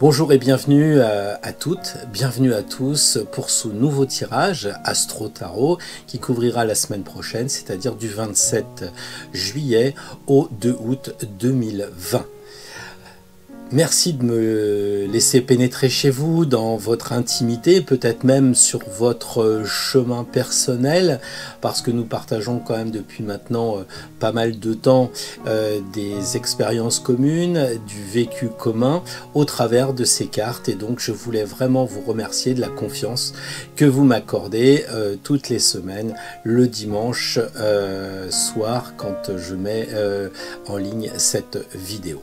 Bonjour et bienvenue à toutes, bienvenue à tous pour ce nouveau tirage Astro Tarot qui couvrira la semaine prochaine, c'est-à-dire du 27 juillet au 2 août 2020. Merci de me laisser pénétrer chez vous, dans votre intimité, peut-être même sur votre chemin personnel, parce que nous partageons quand même depuis maintenant pas mal de temps des expériences communes, du vécu commun au travers de ces cartes. Et donc je voulais vraiment vous remercier de la confiance que vous m'accordez toutes les semaines, le dimanche soir, quand je mets en ligne cette vidéo.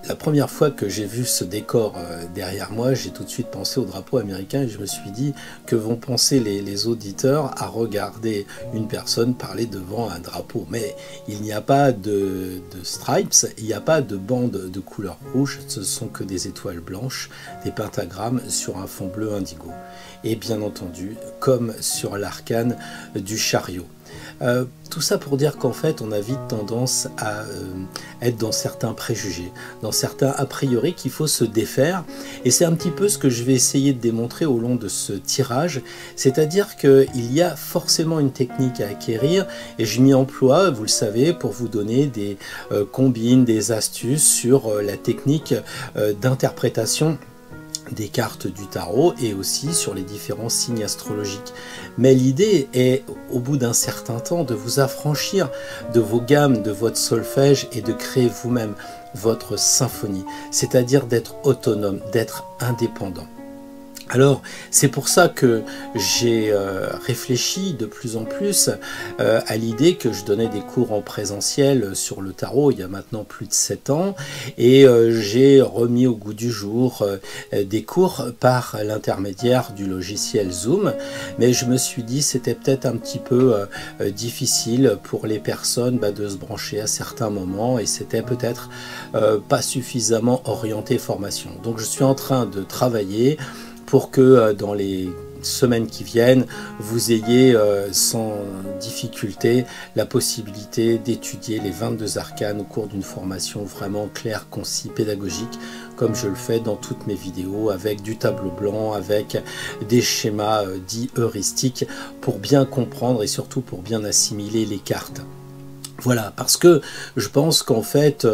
La première fois que j'ai vu ce décor derrière moi, j'ai tout de suite pensé au drapeau américain et je me suis dit que vont penser les auditeurs à regarder une personne parler devant un drapeau. Mais il n'y a pas de stripes, il n'y a pas de bandes de couleur rouge, ce sont que des étoiles blanches, des pentagrammes sur un fond bleu indigo. Et bien entendu, comme sur l'arcane du chariot. Tout ça pour dire qu'en fait on a vite tendance à être dans certains préjugés, dans certains a priori qu'il faut se défaire, et c'est un petit peu ce que je vais essayer de démontrer au long de ce tirage, c'est-à-dire qu'il y a forcément une technique à acquérir, et je m'y emploie, vous le savez, pour vous donner des combines, des astuces sur la technique d'interprétation des cartes du tarot et aussi sur les différents signes astrologiques. Mais l'idée est, au bout d'un certain temps, de vous affranchir de vos gammes, de votre solfège et de créer vous-même votre symphonie, c'est-à-dire d'être autonome, d'être indépendant. Alors, c'est pour ça que j'ai réfléchi de plus en plus à l'idée que je donnais des cours en présentiel sur le tarot il y a maintenant plus de 7 ans, et j'ai remis au goût du jour des cours par l'intermédiaire du logiciel Zoom, mais je me suis dit c'était peut-être un petit peu difficile pour les personnes de se brancher à certains moments, et c'était peut-être pas suffisamment orienté formation. Donc je suis en train de travailler pour que dans les semaines qui viennent, vous ayez sans difficulté la possibilité d'étudier les 22 arcanes au cours d'une formation vraiment claire, concise, pédagogique, comme je le fais dans toutes mes vidéos, avec du tableau blanc, avec des schémas dits heuristiques, pour bien comprendre et surtout pour bien assimiler les cartes. Voilà, parce que je pense qu'en fait,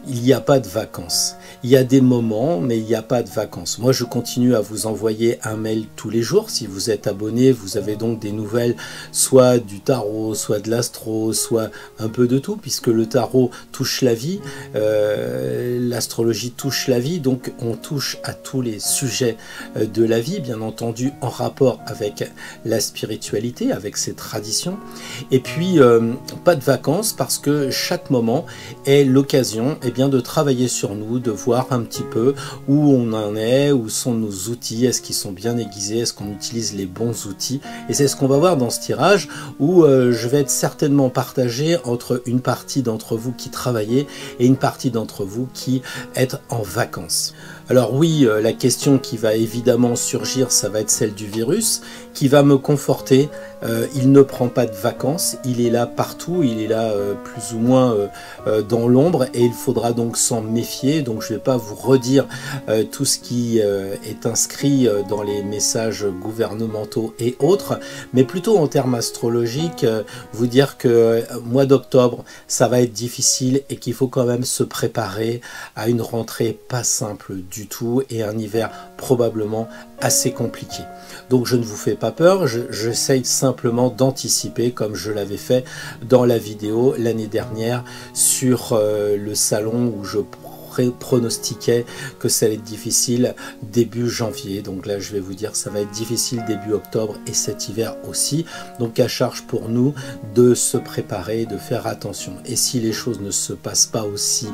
il n'y a pas de vacances. Il y a des moments, mais il n'y a pas de vacances. Moi, je continue à vous envoyer un mail tous les jours. Si vous êtes abonné, vous avez donc des nouvelles, soit du tarot, soit de l'astro, soit un peu de tout, puisque le tarot touche la vie, l'astrologie touche la vie, donc on touche à tous les sujets de la vie, bien entendu, en rapport avec la spiritualité, avec ses traditions. Et puis, pas de vacances, parce que chaque moment est l'occasion de travailler sur nous, de voir un petit peu où on en est, où sont nos outils, est-ce qu'ils sont bien aiguisés, est-ce qu'on utilise les bons outils, et c'est ce qu'on va voir dans ce tirage où je vais être certainement partagé entre une partie d'entre vous qui travaillez et une partie d'entre vous qui êtes en vacances. Alors oui, la question qui va évidemment surgir, ça va être celle du virus, qui va me conforter. Il ne prend pas de vacances, il est là partout, il est là plus ou moins dans l'ombre, et il faudra donc s'en méfier. Donc je ne vais pas vous redire tout ce qui est inscrit dans les messages gouvernementaux et autres, mais plutôt en termes astrologiques, vous dire que mois d'octobre, ça va être difficile et qu'il faut quand même se préparer à une rentrée pas simple du tout et un hiver probablement assez compliqué. Donc je ne vous fais pas peur, j'essaye simplement d'anticiper comme je l'avais fait dans la vidéo l'année dernière sur le salon où je pronostiquait que ça allait être difficile début janvier. Donc là je vais vous dire ça va être difficile début octobre et cet hiver aussi. Donc à charge pour nous de se préparer, de faire attention. Et si les choses ne se passent pas aussi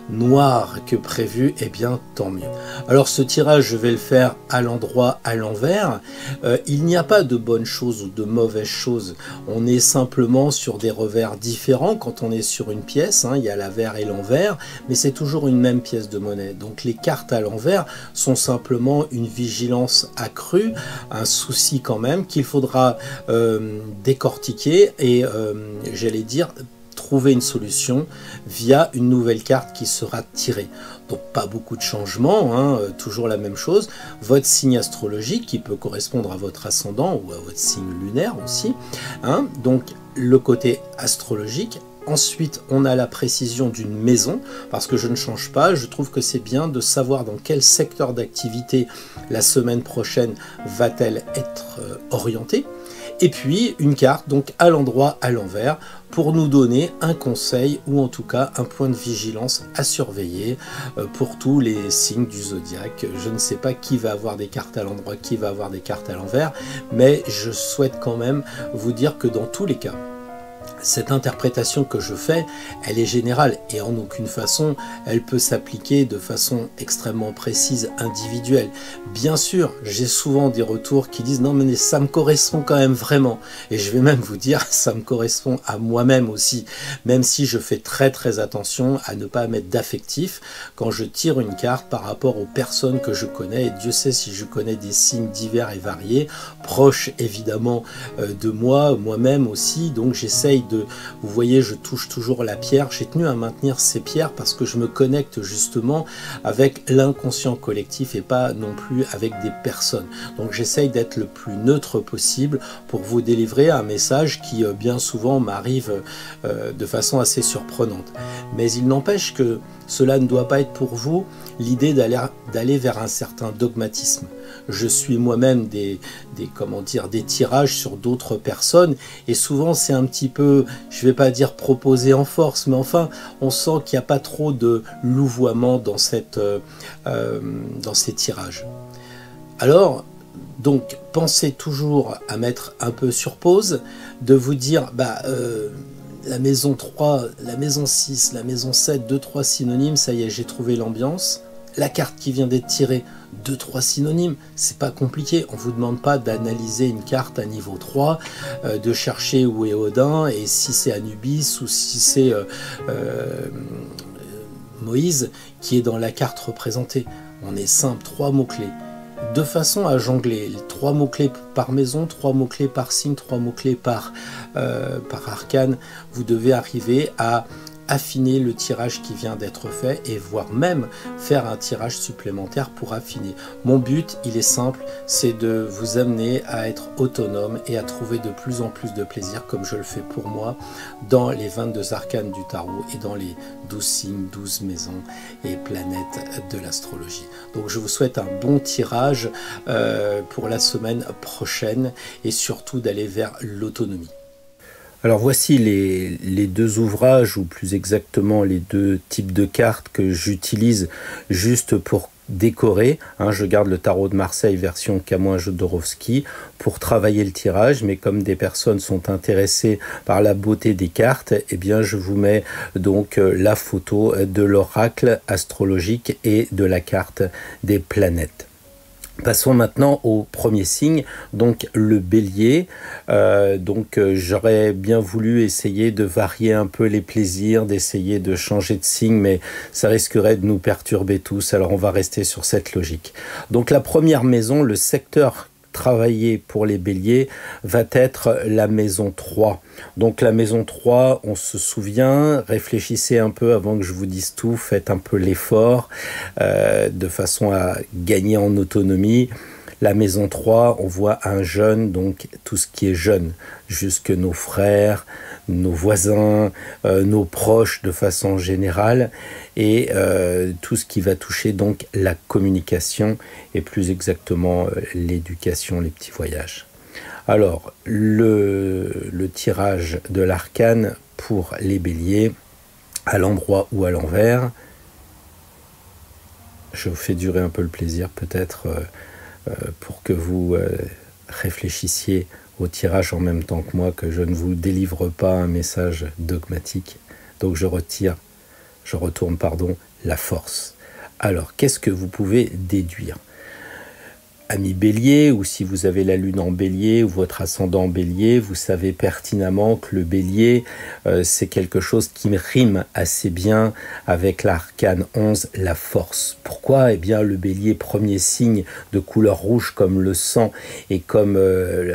noires que prévu, eh bien tant mieux. Alors ce tirage je vais le faire à l'endroit, à l'envers. Il n'y a pas de bonnes choses ou de mauvaises choses. On est simplement sur des revers différents quand on est sur une pièce. Il y a l'avers et l'envers, mais c'est toujours une même pièce de monnaie. Donc les cartes à l'envers sont simplement une vigilance accrue, un souci quand même qu'il faudra décortiquer et j'allais dire trouver une solution via une nouvelle carte qui sera tirée. Donc pas beaucoup de changements, hein, toujours la même chose. Votre signe astrologique qui peut correspondre à votre ascendant ou à votre signe lunaire aussi. Hein, donc le côté astrologique. Ensuite, on a la précision d'une maison, parce que je ne change pas. Je trouve que c'est bien de savoir dans quel secteur d'activité la semaine prochaine va-t-elle être orientée. Et puis, une carte, donc à l'endroit, à l'envers, pour nous donner un conseil, ou en tout cas un point de vigilance à surveiller pour tous les signes du zodiaque. Je ne sais pas qui va avoir des cartes à l'endroit, qui va avoir des cartes à l'envers, mais je souhaite quand même vous dire que dans tous les cas, cette interprétation que je fais, elle est générale et en aucune façon, elle peut s'appliquer de façon extrêmement précise, individuelle. Bien sûr, j'ai souvent des retours qui disent « Non, mais ça me correspond quand même vraiment ». Et je vais même vous dire, ça me correspond à moi-même aussi, même si je fais très attention à ne pas mettre d'affectif quand je tire une carte par rapport aux personnes que je connais. Et Dieu sait si je connais des signes divers et variés, proches évidemment de moi, moi-même aussi. Donc j'essaye vous voyez, je touche toujours la pierre. J'ai tenu à maintenir ces pierres parce que je me connecte justement avec l'inconscient collectif et pas non plus avec des personnes. Donc j'essaye d'être le plus neutre possible pour vous délivrer un message qui bien souvent m'arrive de façon assez surprenante. Mais il n'empêche que cela ne doit pas être pour vous l'idée d'aller vers un certain dogmatisme. Je suis moi-même des tirages sur d'autres personnes et souvent c'est un petit peu, je ne vais pas dire proposé en force, mais enfin on sent qu'il n'y a pas trop de louvoiement dans ces tirages. Alors, donc, pensez toujours à mettre un peu sur pause, de vous dire, la maison 3, la maison 6, la maison 7, 2-3 synonymes, ça y est, j'ai trouvé l'ambiance. La carte qui vient d'être tirée, 2-3 synonymes, c'est pas compliqué. On ne vous demande pas d'analyser une carte à niveau 3, de chercher où est Odin, et si c'est Anubis, ou si c'est Moïse, qui est dans la carte représentée. On est simple, 3 mots-clés. De façon à jongler, 3 mots-clés par maison, 3 mots-clés par signe, 3 mots-clés par arcane, vous devez arriver à affiner le tirage qui vient d'être fait et voire même faire un tirage supplémentaire pour affiner. Mon but, il est simple, c'est de vous amener à être autonome et à trouver de plus en plus de plaisir, comme je le fais pour moi, dans les 22 arcanes du tarot et dans les 12 signes, 12 maisons et planètes de l'astrologie. Donc je vous souhaite un bon tirage pour la semaine prochaine et surtout d'aller vers l'autonomie. Alors voici les deux ouvrages, ou plus exactement les deux types de cartes que j'utilise juste pour décorer. Je garde le tarot de Marseille version Camouin Jodorowsky pour travailler le tirage, mais comme des personnes sont intéressées par la beauté des cartes, eh bien je vous mets donc la photo de l'oracle astrologique et de la carte des planètes. Passons maintenant au premier signe, donc le bélier. J'aurais bien voulu essayer de varier un peu les plaisirs, d'essayer de changer de signe, mais ça risquerait de nous perturber tous, alors on va rester sur cette logique. Donc la première maison, le secteur travaillé pour les béliers, va être la maison 3. Donc la maison 3, on se souvient, réfléchissez un peu avant que je vous dise tout, faites un peu l'effort de façon à gagner en autonomie. La maison 3, on voit un jeune, donc tout ce qui est jeune, jusque nos frères, nos voisins, nos proches de façon générale, et tout ce qui va toucher donc la communication et plus exactement l'éducation, les petits voyages. Alors, le tirage de l'arcane pour les béliers, à l'endroit ou à l'envers, je vous fais durer un peu le plaisir peut-être pour que vous réfléchissiez au tirage en même temps que moi, que je ne vous délivre pas un message dogmatique. Donc je retourne, la force. Alors, qu'est-ce que vous pouvez déduire? Ami Bélier, ou si vous avez la lune en Bélier ou votre ascendant en Bélier, vous savez pertinemment que le Bélier, c'est quelque chose qui rime assez bien avec l'arcane 11, la force. Pourquoi? Eh bien, le Bélier, premier signe de couleur rouge comme le sang et comme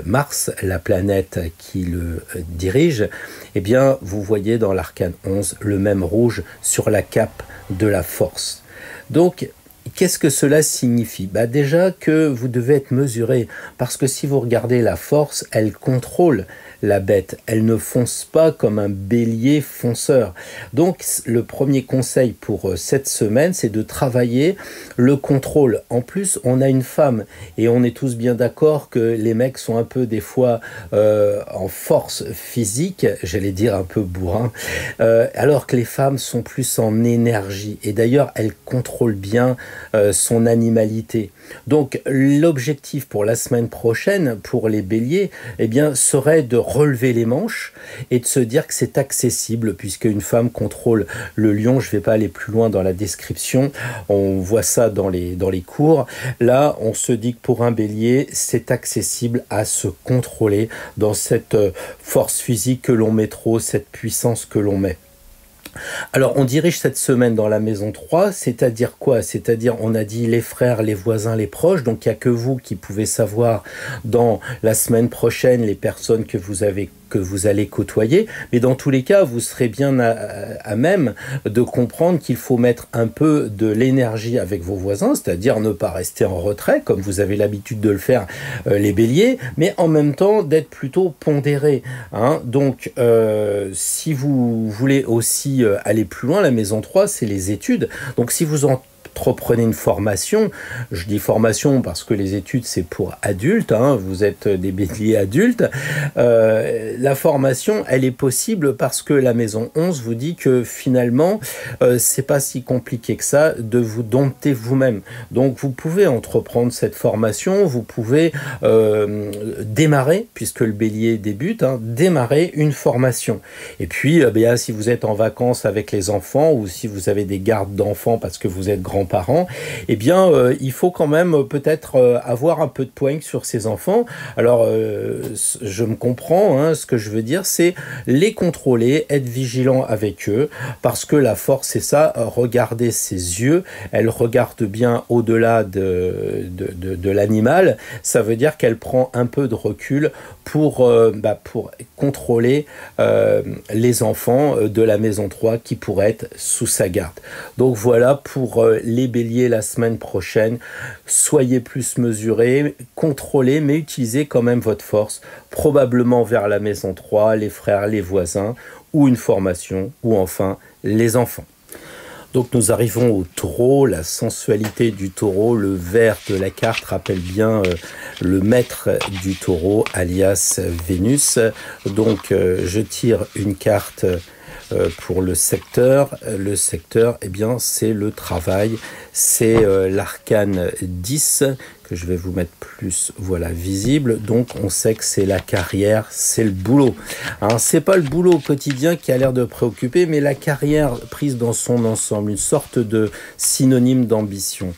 Mars, la planète qui le dirige, eh bien, vous voyez dans l'arcane 11 le même rouge sur la cape de la force. Donc, qu'est-ce que cela signifie? Déjà que vous devez être mesuré, parce que si vous regardez la force, elle contrôle la bête, elle ne fonce pas comme un bélier fonceur. Donc le premier conseil pour cette semaine, c'est de travailler le contrôle. En plus, on a une femme, et on est tous bien d'accord que les mecs sont un peu des fois en force physique, j'allais dire un peu bourrin, alors que les femmes sont plus en énergie, et d'ailleurs elles contrôlent bien son animalité. Donc l'objectif pour la semaine prochaine pour les béliers, eh bien, serait de relever les manches et de se dire que c'est accessible, puisque une femme contrôle le lion. Je ne vais pas aller plus loin dans la description, on voit ça dans les cours. Là, on se dit que pour un bélier, c'est accessible à se contrôler dans cette force physique que l'on met trop, cette puissance que l'on met. Alors, on dirige cette semaine dans la maison 3, c'est-à-dire quoi? C'est-à-dire, on a dit les frères, les voisins, les proches, donc il n'y a que vous qui pouvez savoir dans la semaine prochaine les personnes que vous allez côtoyer, mais dans tous les cas, vous serez bien à même de comprendre qu'il faut mettre un peu de l'énergie avec vos voisins, c'est-à-dire ne pas rester en retrait, comme vous avez l'habitude de le faire les béliers, mais en même temps d'être plutôt pondéré. Donc, si vous voulez aussi aller plus loin, la maison 3, c'est les études. Donc, si vous entreprenez une formation, je dis formation parce que les études c'est pour adultes, vous êtes des béliers adultes, la formation elle est possible parce que la maison 11 vous dit que finalement c'est pas si compliqué que ça de vous dompter vous-même. Donc vous pouvez entreprendre cette formation, vous pouvez démarrer, puisque le bélier débute, démarrer une formation. Et puis si vous êtes en vacances avec les enfants ou si vous avez des gardes d'enfants parce que vous êtes grands-parents, eh bien, il faut quand même peut-être avoir un peu de poigne sur ses enfants. Alors, je me comprends, ce que je veux dire, c'est les contrôler, être vigilant avec eux, parce que la force, c'est ça, regarder ses yeux, elle regarde bien au-delà de l'animal, ça veut dire qu'elle prend un peu de recul pour contrôler les enfants de la maison 3 qui pourraient être sous sa garde. Donc voilà pour les béliers la semaine prochaine. Soyez plus mesurés, contrôlez, mais utilisez quand même votre force, probablement vers la maison 3, les frères, les voisins, ou une formation, ou enfin les enfants. Donc nous arrivons au taureau, la sensualité du taureau, le vert de la carte rappelle bien le maître du taureau, alias Vénus. Donc je tire une carte pour le secteur. Le secteur, eh bien, c'est le travail, c'est l'arcane 10 que je vais vous mettre plus, visible. Donc, on sait que c'est la carrière, c'est le boulot. C'est pas le boulot au quotidien qui a l'air de préoccuper, mais la carrière prise dans son ensemble, une sorte de synonyme d'ambition.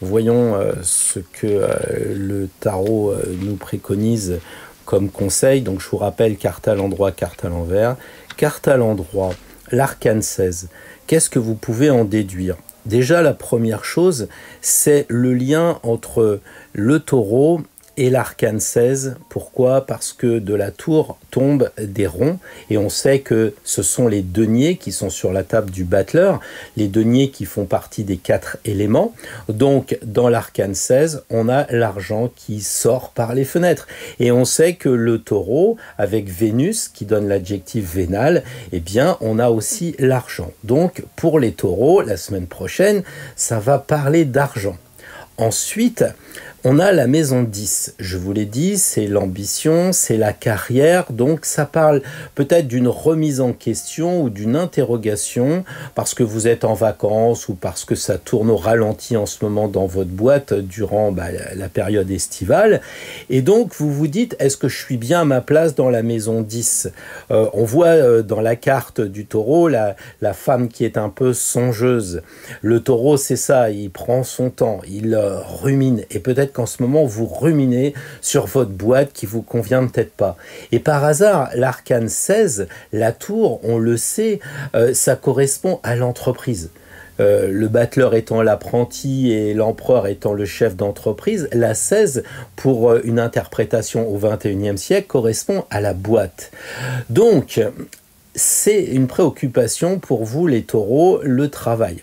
Voyons ce que le tarot nous préconise comme conseil. Donc, je vous rappelle, carte à l'endroit, carte à l'envers. Carte à l'endroit, l'arcane 16. Qu'est-ce que vous pouvez en déduire? Déjà, la première chose, c'est le lien entre le taureau et l'arcane 16. Pourquoi? Parce que de la tour tombent des ronds, et on sait que ce sont les deniers qui sont sur la table du battleur, les deniers qui font partie des 4 éléments. Donc, dans l'arcane 16, on a l'argent qui sort par les fenêtres. Et on sait que le taureau, avec Vénus, qui donne l'adjectif vénal, eh bien, on a aussi l'argent. Donc, pour les taureaux, la semaine prochaine, ça va parler d'argent. Ensuite, on a la maison 10, je vous l'ai dit, c'est l'ambition, c'est la carrière, donc ça parle peut-être d'une remise en question ou d'une interrogation parce que vous êtes en vacances ou parce que ça tourne au ralenti en ce moment dans votre boîte durant la période estivale. Et donc vous vous dites, est-ce que je suis bien à ma place dans la maison 10 ? On voit dans la carte du taureau la femme qui est un peu songeuse. Le taureau, c'est ça, il prend son temps, il rumine et peut-être peut-être qu'en ce moment, vous ruminez sur votre boîte qui vous convient peut-être pas. Et par hasard, l'arcane 16, la tour, on le sait, ça correspond à l'entreprise. Le battleur étant l'apprenti et l'empereur étant le chef d'entreprise, la 16, pour une interprétation au XXIe siècle, correspond à la boîte. Donc, c'est une préoccupation pour vous, les taureaux, le travail.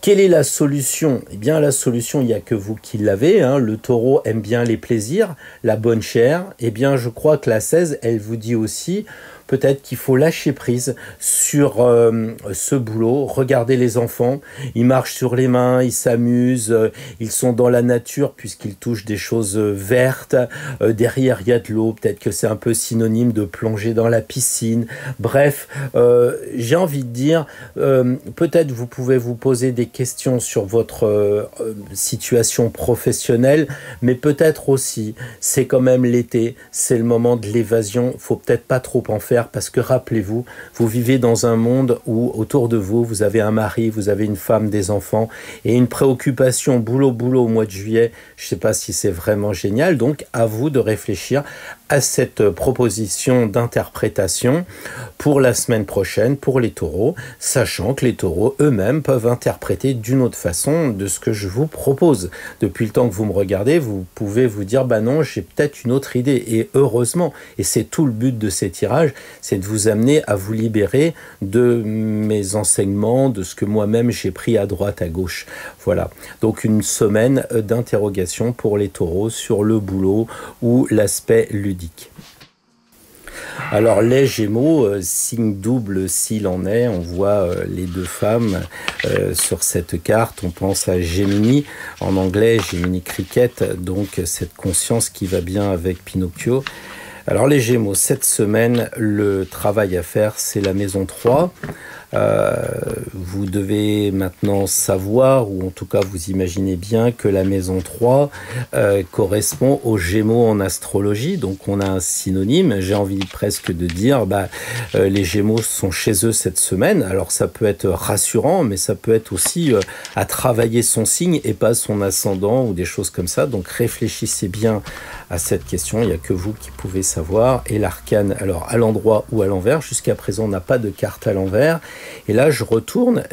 Quelle est la solution? Eh bien, la solution, il n'y a que vous qui l'avez. Hein. Le taureau aime bien les plaisirs, la bonne chair. Eh bien, je crois que la 16, elle vous dit aussi... Peut-être qu'il faut lâcher prise sur ce boulot. Regardez les enfants, ils marchent sur les mains, ils s'amusent, ils sont dans la nature puisqu'ils touchent des choses vertes. Derrière, il y a de l'eau. Peut-être que c'est un peu synonyme de plonger dans la piscine. Bref, j'ai envie de dire, peut-être vous pouvez vous poser des questions sur votre situation professionnelle, mais peut-être aussi, c'est quand même l'été, c'est le moment de l'évasion. Faut peut-être pas trop en faire. Parce que rappelez-vous, vous vivez dans un monde où autour de vous, vous avez un mari, vous avez une femme, des enfants et une préoccupation boulot au mois de juillet. Je ne sais pas si c'est vraiment génial. Donc, à vous de réfléchir à cette proposition d'interprétation pour la semaine prochaine pour les taureaux, sachant que les taureaux eux-mêmes peuvent interpréter d'une autre façon de ce que je vous propose. Depuis le temps que vous me regardez, vous pouvez vous dire, bah non, j'ai peut-être une autre idée. Et heureusement, et c'est tout le but de ces tirages, c'est de vous amener à vous libérer de mes enseignements, de ce que moi-même j'ai pris à droite, à gauche. Voilà. Donc une semaine d'interrogation pour les taureaux sur le boulot ou l'aspect ludique. Alors les Gémeaux, signe double s'il en est, on voit les deux femmes sur cette carte, on pense à Gemini, en anglais Gemini Cricket, donc cette conscience qui va bien avec Pinocchio. Alors les Gémeaux, cette semaine, le travail à faire, c'est la maison 3. Vous devez maintenant savoir, ou en tout cas vous imaginez bien que la maison 3 correspond aux Gémeaux en astrologie. Donc on a un synonyme, j'ai envie presque de dire, les Gémeaux sont chez eux cette semaine. Alors ça peut être rassurant, mais ça peut être aussi à travailler son signe et pas son ascendant ou des choses comme ça. Donc réfléchissez bien à cette question, il n'y a que vous qui pouvez savoir. Et l'arcane, alors à l'endroit ou à l'envers, jusqu'à présent on n'a pas de carte à l'envers. Et là je retourne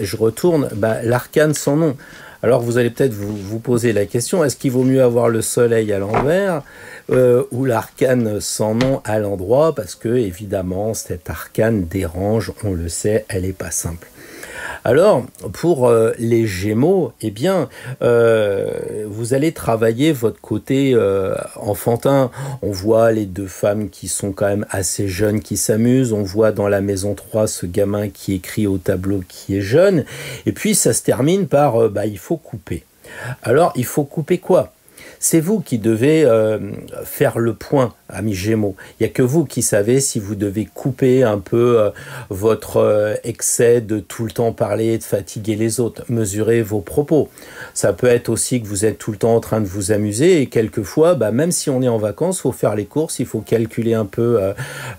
l'arcane sans nom. Alors vous allez peut-être vous poser la question, est-ce qu'il vaut mieux avoir le soleil à l'envers ou l'arcane sans nom à l'endroit? Parce que évidemment cet arcane dérange, on le sait, elle n'est pas simple. Alors, pour les Gémeaux, eh bien, vous allez travailler votre côté enfantin. On voit les deux femmes qui sont quand même assez jeunes, qui s'amusent. On voit dans la maison 3 ce gamin qui écrit au tableau qui est jeune. Et puis, ça se termine par il faut couper. Alors, il faut couper quoi? C'est vous qui devez faire le point, amis Gémeaux. Il n'y a que vous qui savez si vous devez couper un peu votre excès de tout le temps parler et de fatiguer les autres. Mesurez vos propos. Ça peut être aussi que vous êtes tout le temps en train de vous amuser et quelquefois, même si on est en vacances, il faut faire les courses, il faut calculer un peu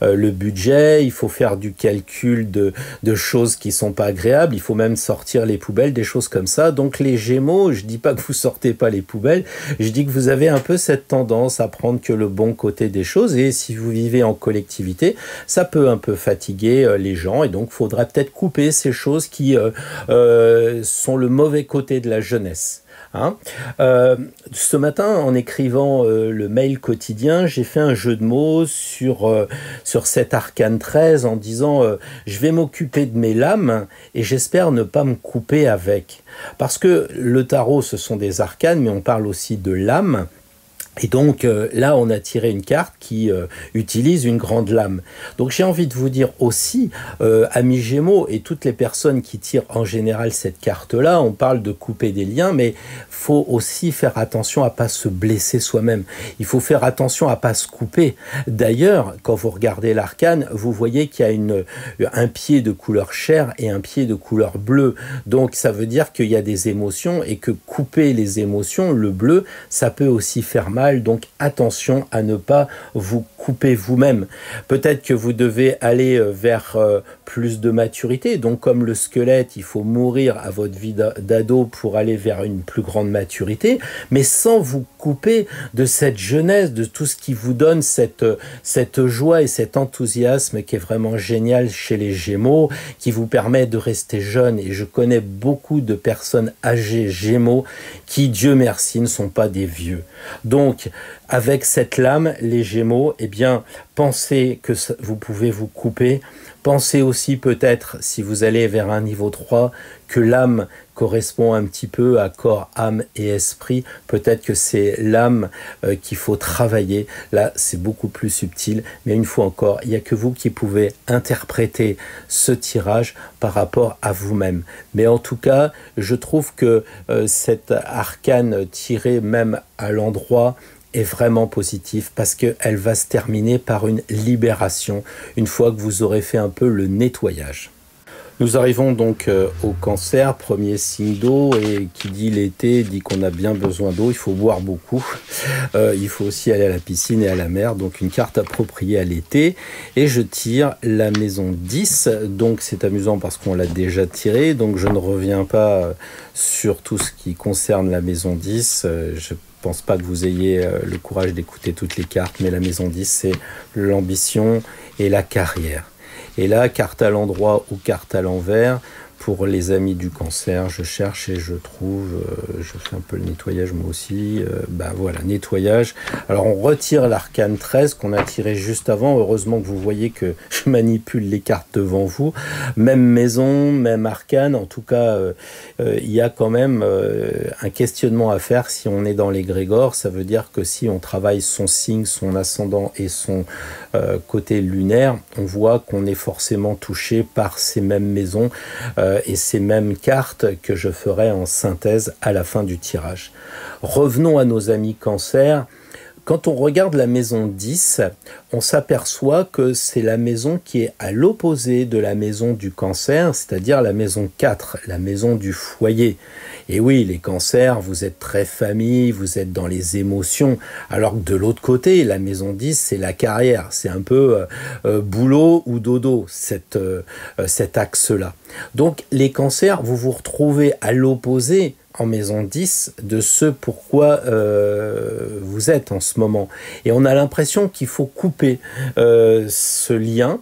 le budget, il faut faire du calcul de choses qui ne sont pas agréables, il faut même sortir les poubelles, des choses comme ça. Donc les Gémeaux, je ne dis pas que vous ne sortez pas les poubelles, je dis que vous avez un peu cette tendance à prendre que le bon côté des choses et si vous vivez en collectivité, ça peut un peu fatiguer les gens et donc il faudra peut-être couper ces choses qui sont le mauvais côté de la jeunesse. Hein. Ce matin, en écrivant le mail quotidien, j'ai fait un jeu de mots sur cet arcane 13 en disant je vais m'occuper de mes lames et j'espère ne pas me couper avec. Parce que le tarot, ce sont des arcanes, mais on parle aussi de lames. Et donc là, on a tiré une carte qui utilise une grande lame. Donc j'ai envie de vous dire aussi, amis Gémeaux et toutes les personnes qui tirent en général cette carte-là, on parle de couper des liens, mais faut aussi faire attention à pas se blesser soi-même. Il faut faire attention à pas se couper. D'ailleurs, quand vous regardez l'arcane, vous voyez qu'il y a un pied de couleur chair et un pied de couleur bleue. Donc ça veut dire qu'il y a des émotions et que couper les émotions, le bleu, ça peut aussi faire mal. Donc attention à ne pas vous couper vous-même. Peut-être que vous devez aller vers plus de maturité. Donc comme le squelette, il faut mourir à votre vie d'ado pour aller vers une plus grande maturité, mais sans vous couper de cette jeunesse, de tout ce qui vous donne cette joie et cet enthousiasme qui est vraiment génial chez les Gémeaux, qui vous permet de rester jeune. Et je connais beaucoup de personnes âgées Gémeaux qui, Dieu merci, ne sont pas des vieux. Donc, avec cette lame, les Gémeaux, eh bien, pensez que vous pouvez vous couper. Pensez aussi peut-être, si vous allez vers un niveau 3, que l'âme correspond un petit peu à corps, âme et esprit. Peut-être que c'est l'âme qu'il faut travailler. Là, c'est beaucoup plus subtil. Mais une fois encore, il n'y a que vous qui pouvez interpréter ce tirage par rapport à vous-même. Mais en tout cas, je trouve que cet arcane tiré même à l'endroit est vraiment positif parce qu'elle va se terminer par une libération une fois que vous aurez fait un peu le nettoyage. Nous arrivons donc au Cancer, premier signe d'eau, et qui dit l'été, dit qu'on a bien besoin d'eau, il faut boire beaucoup, il faut aussi aller à la piscine et à la mer, donc une carte appropriée à l'été, et je tire la maison 10, donc c'est amusant parce qu'on l'a déjà tiré, donc je ne reviens pas sur tout ce qui concerne la maison 10, je pense pas que vous ayez le courage d'écouter toutes les cartes, mais la maison 10, c'est l'ambition et la carrière. Et là, carte à l'endroit ou carte à l'envers, pour les amis du Cancer, je cherche et je trouve, je fais un peu le nettoyage moi aussi, voilà, nettoyage. Alors on retire l'arcane 13 qu'on a tiré juste avant, heureusement que vous voyez que je manipule les cartes devant vous, même maison, même arcane, en tout cas, il y a quand même un questionnement à faire si on est dans l'égrégore, ça veut dire que si on travaille son signe, son ascendant et son côté lunaire, on voit qu'on est forcément touché par ces mêmes maisons, et ces mêmes cartes que je ferai en synthèse à la fin du tirage. Revenons à nos amis Cancer. Quand on regarde la maison 10, on s'aperçoit que c'est la maison qui est à l'opposé de la maison du Cancer, c'est-à-dire la maison 4, la maison du foyer. Et oui, les Cancers, vous êtes très famille, vous êtes dans les émotions, alors que de l'autre côté, la maison 10, c'est la carrière, c'est un peu boulot ou dodo, cet axe-là. Donc les Cancers, vous vous retrouvez à l'opposé en maison 10 de ce pourquoi vous êtes en ce moment. Et on a l'impression qu'il faut couper ce lien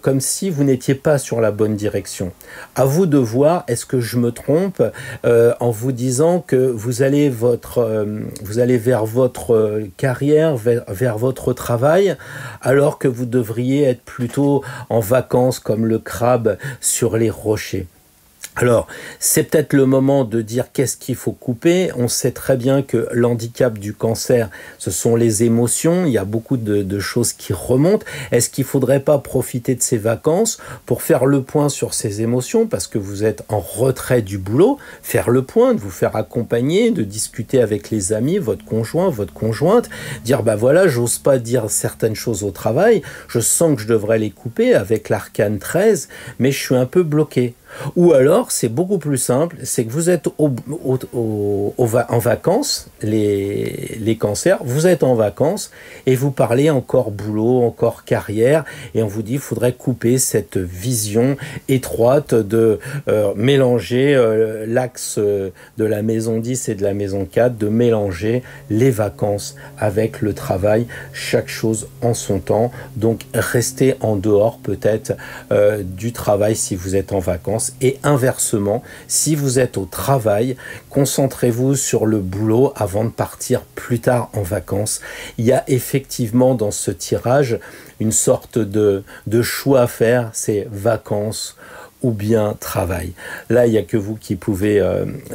comme si vous n'étiez pas sur la bonne direction. À vous de voir, est-ce que je me trompe en vous disant que vous allez vers votre carrière, vers votre travail, alors que vous devriez être plutôt en vacances comme le crabe sur les rochers. Alors, c'est peut-être le moment de dire qu'est-ce qu'il faut couper. On sait très bien que l'handicap du Cancer, ce sont les émotions. Il y a beaucoup de choses qui remontent. Est-ce qu'il ne faudrait pas profiter de ces vacances pour faire le point sur ces émotions parce que vous êtes en retrait du boulot, faire le point, de vous faire accompagner, de discuter avec les amis, votre conjoint, votre conjointe, dire voilà, j'ose pas dire certaines choses au travail, je sens que je devrais les couper avec l'arcane 13, mais je suis un peu bloqué. Ou alors, c'est beaucoup plus simple, c'est que vous êtes en vacances, les Cancers, vous êtes en vacances et vous parlez encore boulot, encore carrière, et on vous dit qu'il faudrait couper cette vision étroite de mélanger l'axe de la maison 10 et de la maison 4, de mélanger les vacances avec le travail, chaque chose en son temps. Donc, restez en dehors peut-être du travail si vous êtes en vacances. Et inversement, si vous êtes au travail, concentrez-vous sur le boulot avant de partir plus tard en vacances. Il y a effectivement dans ce tirage une sorte de choix à faire, c'est vacances ou bien travail. Là, il n'y a que vous qui pouvez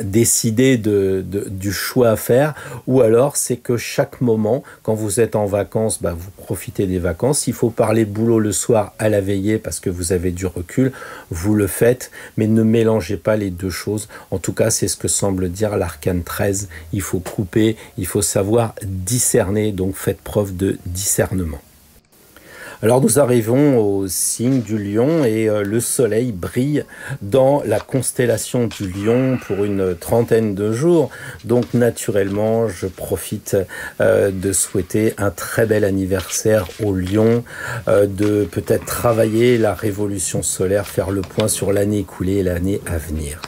décider du choix à faire, ou alors c'est que chaque moment, quand vous êtes en vacances, vous profitez des vacances. S'il faut parler boulot le soir à la veillée parce que vous avez du recul, vous le faites, mais ne mélangez pas les deux choses. En tout cas, c'est ce que semble dire l'arcane 13. Il faut couper, il faut savoir discerner, donc faites preuve de discernement. Alors nous arrivons au signe du lion et le soleil brille dans la constellation du lion pour une trentaine de jours. Donc naturellement, je profite de souhaiter un très bel anniversaire au lion, de peut-être travailler la révolution solaire, faire le point sur l'année écoulée et l'année à venir.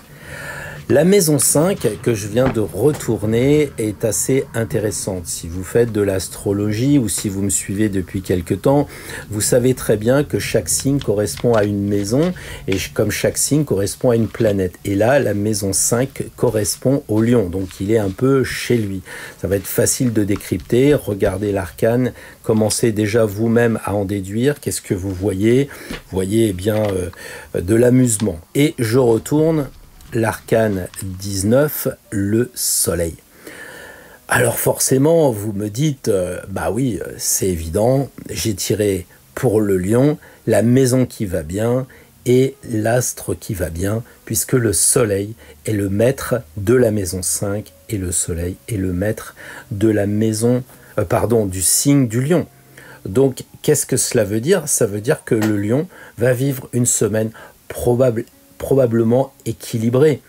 La maison 5 que je viens de retourner est assez intéressante. Si vous faites de l'astrologie ou si vous me suivez depuis quelque temps, vous savez très bien que chaque signe correspond à une maison et comme chaque signe correspond à une planète. Et là, la maison 5 correspond au lion, donc il est un peu chez lui. Ça va être facile de décrypter, regardez l'arcane, commencez déjà vous-même à en déduire. Qu'est-ce que vous voyez? Vous voyez eh bien de l'amusement. Et je retourne. L'arcane 19, le soleil. Alors forcément, vous me dites, bah oui, c'est évident, j'ai tiré pour le lion, la maison qui va bien et l'astre qui va bien, puisque le soleil est le maître de la maison 5 et le soleil est le maître de la maison, du signe du lion. Donc, qu'est-ce que cela veut dire? Ça veut dire que le lion va vivre une semaine probablement équilibré.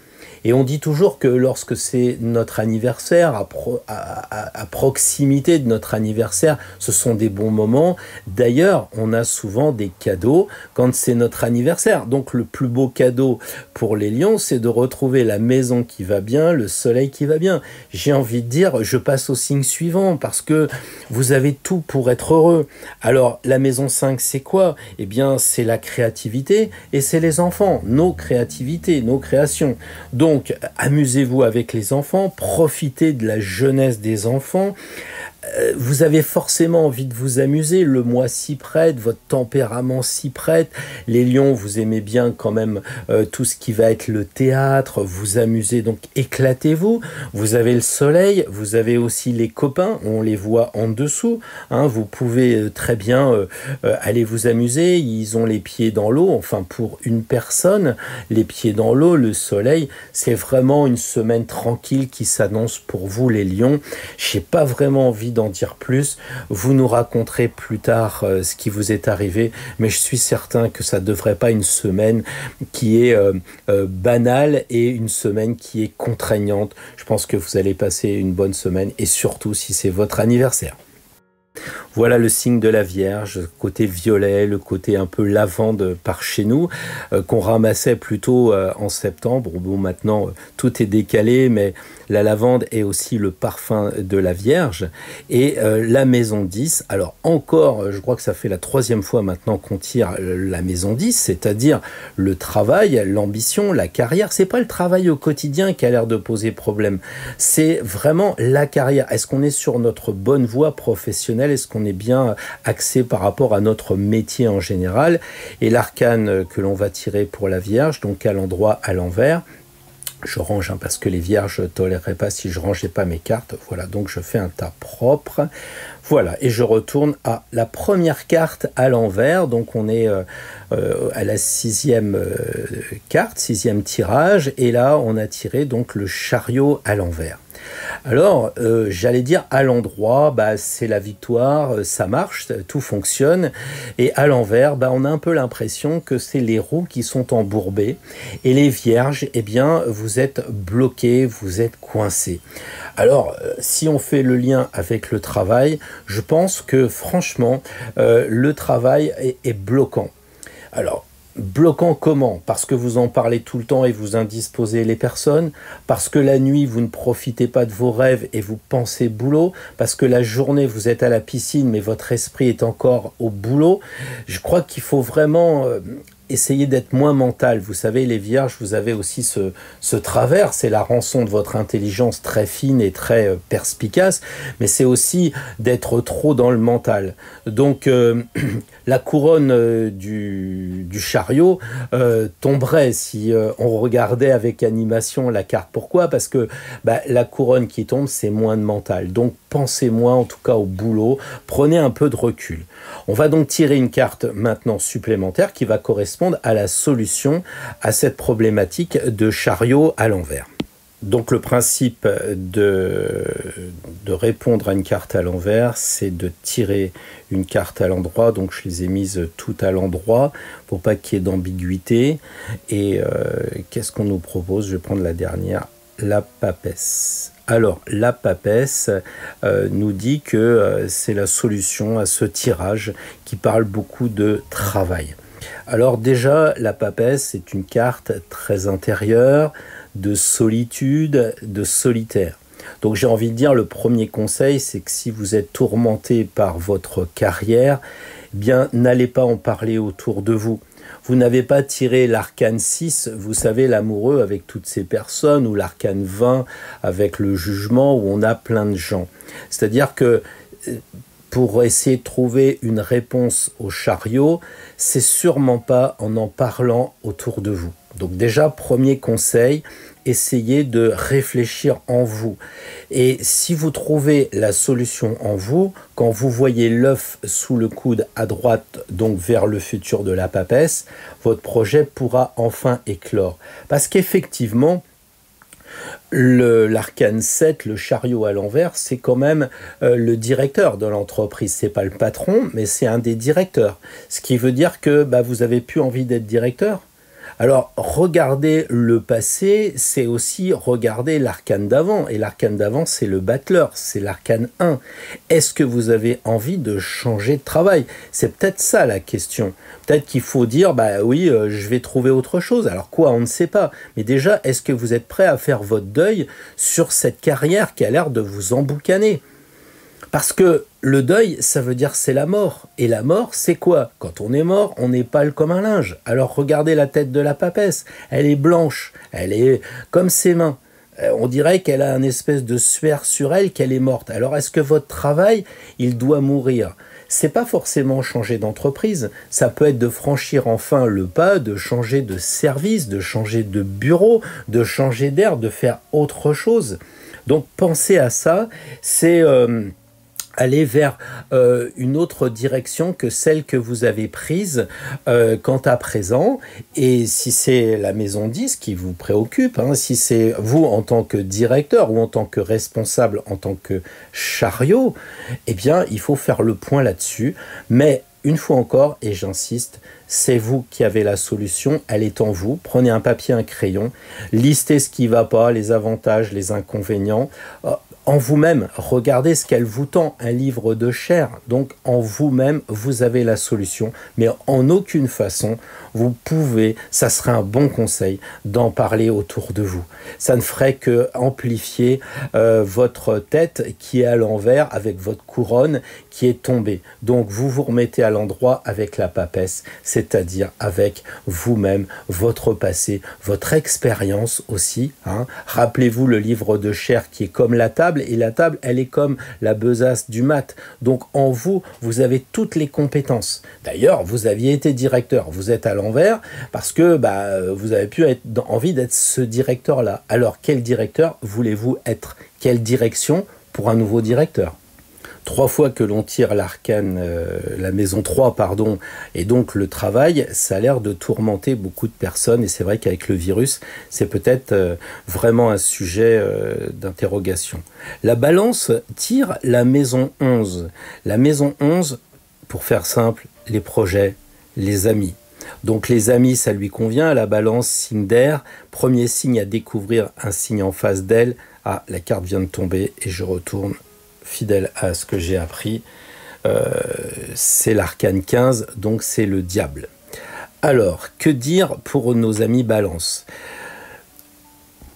Et on dit toujours que lorsque c'est notre anniversaire, à proximité de notre anniversaire, ce sont des bons moments. D'ailleurs, on a souvent des cadeaux quand c'est notre anniversaire. Donc le plus beau cadeau pour les lions, c'est de retrouver la maison qui va bien, le soleil qui va bien. J'ai envie de dire, je passe au signe suivant parce que vous avez tout pour être heureux. Alors la maison 5, c'est quoi? Eh bien, c'est la créativité et c'est les enfants, nos créativités, nos créations. Donc, amusez-vous avec les enfants, profitez de la jeunesse des enfants. Vous avez forcément envie de vous amuser, le mois s'y prête, votre tempérament s'y prête. Les lions, vous aimez bien quand même tout ce qui va être le théâtre, vous amusez, donc éclatez-vous. Vous avez le soleil, vous avez aussi les copains, on les voit en dessous. Hein, vous pouvez très bien aller vous amuser, ils ont les pieds dans l'eau, enfin pour une personne, les pieds dans l'eau, le soleil, c'est vraiment une semaine tranquille qui s'annonce pour vous les lions. J'ai pas vraiment envie d'en dire plus, vous nous raconterez plus tard ce qui vous est arrivé, mais je suis certain que ça ne devrait pas une semaine qui est banale et une semaine qui est contraignante. Je pense que vous allez passer une bonne semaine et surtout si c'est votre anniversaire. Voilà le signe de la Vierge, côté violet, le côté un peu lavande par chez nous, qu'on ramassait plutôt en septembre. Bon, maintenant, tout est décalé, mais la lavande est aussi le parfum de la Vierge. Et la maison 10, alors encore, je crois que ça fait la 3e fois maintenant qu'on tire la maison 10, c'est-à-dire le travail, l'ambition, la carrière. C'est pas le travail au quotidien qui a l'air de poser problème, c'est vraiment la carrière. Est-ce qu'on est sur notre bonne voie professionnelle? Est-ce qu'on est bien axé par rapport à notre métier en général? Et l'arcane que l'on va tirer pour la Vierge, donc à l'endroit à l'envers, je range parce que les vierges ne toléreraient pas si je rangeais pas mes cartes. Voilà, donc je fais un tas propre. Voilà, et je retourne à la première carte à l'envers. Donc on est à la 6e carte, 6e tirage. Et là, on a tiré donc le chariot à l'envers. Alors, j'allais dire à l'endroit, c'est la victoire, ça marche, tout fonctionne. Et à l'envers, on a un peu l'impression que c'est les roues qui sont embourbées. Et les vierges, eh bien, vous êtes bloqués, vous êtes coincés. Alors, si on fait le lien avec le travail, je pense que franchement, le travail est bloquant. Alors, bloquant comment? Parce que vous en parlez tout le temps et vous indisposez les personnes, parce que la nuit vous ne profitez pas de vos rêves et vous pensez boulot, parce que la journée vous êtes à la piscine mais votre esprit est encore au boulot. Je crois qu'il faut vraiment essayez d'être moins mental. Vous savez, les vierges, vous avez aussi ce travers, c'est la rançon de votre intelligence très fine et très perspicace, mais c'est aussi d'être trop dans le mental. Donc, la couronne du chariot tomberait si on regardait avec animation la carte. Pourquoi? Parce que la couronne qui tombe, c'est moins de mental. Donc, pensez moins, en tout cas au boulot, prenez un peu de recul. On va donc tirer une carte maintenant supplémentaire qui va correspondre à la solution à cette problématique de chariot à l'envers. Donc le principe de répondre à une carte à l'envers, c'est de tirer une carte à l'endroit. Donc je les ai mises toutes à l'endroit pour pas qu'il y ait d'ambiguïté. Et qu'est-ce qu'on nous propose? Je vais prendre la dernière, la papesse. Alors la papesse nous dit que c'est la solution à ce tirage qui parle beaucoup de travail. Alors déjà, la papesse, c'est une carte très intérieure, de solitude, de solitaire. Donc j'ai envie de dire, le premier conseil, c'est que si vous êtes tourmenté par votre carrière, eh bien n'allez pas en parler autour de vous. Vous n'avez pas tiré l'arcane 6, vous savez, l'amoureux avec toutes ces personnes, ou l'arcane 20 avec le jugement, où on a plein de gens. C'est-à-dire que pour essayer de trouver une réponse au chariot, c'est sûrement pas en parlant autour de vous. Donc déjà, premier conseil, essayez de réfléchir en vous. Et si vous trouvez la solution en vous, quand vous voyez l'œuf sous le coude à droite, donc vers le futur de la papesse, votre projet pourra enfin éclore. Parce qu'effectivement, l'arcane 7, le chariot à l'envers, c'est quand même le directeur de l'entreprise. C'est pas le patron, mais c'est un des directeurs. Ce qui veut dire que vous avez plus envie d'être directeur. Alors, regarder le passé, c'est aussi regarder l'arcane d'avant. Et l'arcane d'avant, c'est le battleur, c'est l'arcane 1. Est-ce que vous avez envie de changer de travail? C'est peut-être ça la question. Peut-être qu'il faut dire, oui, je vais trouver autre chose. Alors quoi, on ne sait pas. Mais déjà, est-ce que vous êtes prêt à faire votre deuil sur cette carrière qui a l'air de vous emboucaner? Parce que le deuil, ça veut dire c'est la mort. Et la mort, c'est quoi? Quand on est mort, on n'est pâle comme un linge. Alors regardez la tête de la papesse. Elle est blanche, elle est comme ses mains. On dirait qu'elle a une espèce de suaire sur elle, qu'elle est morte. Alors est-ce que votre travail, il doit mourir? C'est pas forcément changer d'entreprise. Ça peut être de franchir enfin le pas, de changer de service, de changer de bureau, de changer d'air, de faire autre chose. Donc pensez à ça. C'est aller vers une autre direction que celle que vous avez prise quant à présent. Et si c'est la maison 10 qui vous préoccupe, si c'est vous en tant que directeur ou en tant que responsable, en tant que chariot, eh bien, il faut faire le point là-dessus. Mais une fois encore, et j'insiste, c'est vous qui avez la solution, elle est en vous. Prenez un papier, un crayon, listez ce qui ne va pas, les avantages, les inconvénients. En vous-même, regardez ce qu'elle vous tend, un livre de chair. Donc en vous-même, vous avez la solution, mais en aucune façon, vous pouvez, ça serait un bon conseil, d'en parler autour de vous. Ça ne ferait que amplifier votre tête qui est à l'envers avec votre couronne qui est tombée. Donc vous vous remettez à l'endroit avec la papesse, c'est-à-dire avec vous-même, votre passé, votre expérience aussi. Rappelez-vous le livre de chair qui est comme la table, et la table, elle est comme la besace du mat. Donc en vous, vous avez toutes les compétences. D'ailleurs, vous aviez été directeur, vous êtes à l'envers parce que vous avez pu être envie d'être ce directeur-là. Alors quel directeur voulez-vous être? Quelle direction pour un nouveau directeur? 3 fois que l'on tire l'arcane, la maison 3, pardon, et donc le travail, ça a l'air de tourmenter beaucoup de personnes. Et c'est vrai qu'avec le virus, c'est peut-être vraiment un sujet d'interrogation. La balance tire la maison 11. La maison 11, pour faire simple, les projets, les amis. Donc les amis, ça lui convient. La balance, signe d'air. Premier signe à découvrir, un signe en face d'elle. Ah, la carte vient de tomber et je retourne fidèle à ce que j'ai appris, c'est l'arcane 15, donc c'est le diable. Alors, que dire pour nos amis balance?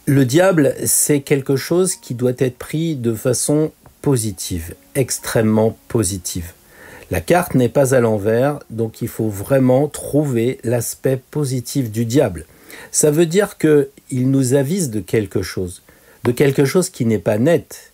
Le diable, c'est quelque chose qui doit être pris de façon positive, extrêmement positive. La carte n'est pas à l'envers, donc il faut vraiment trouver l'aspect positif du diable. Ça veut dire qu'il nous avise de quelque chose qui n'est pas net,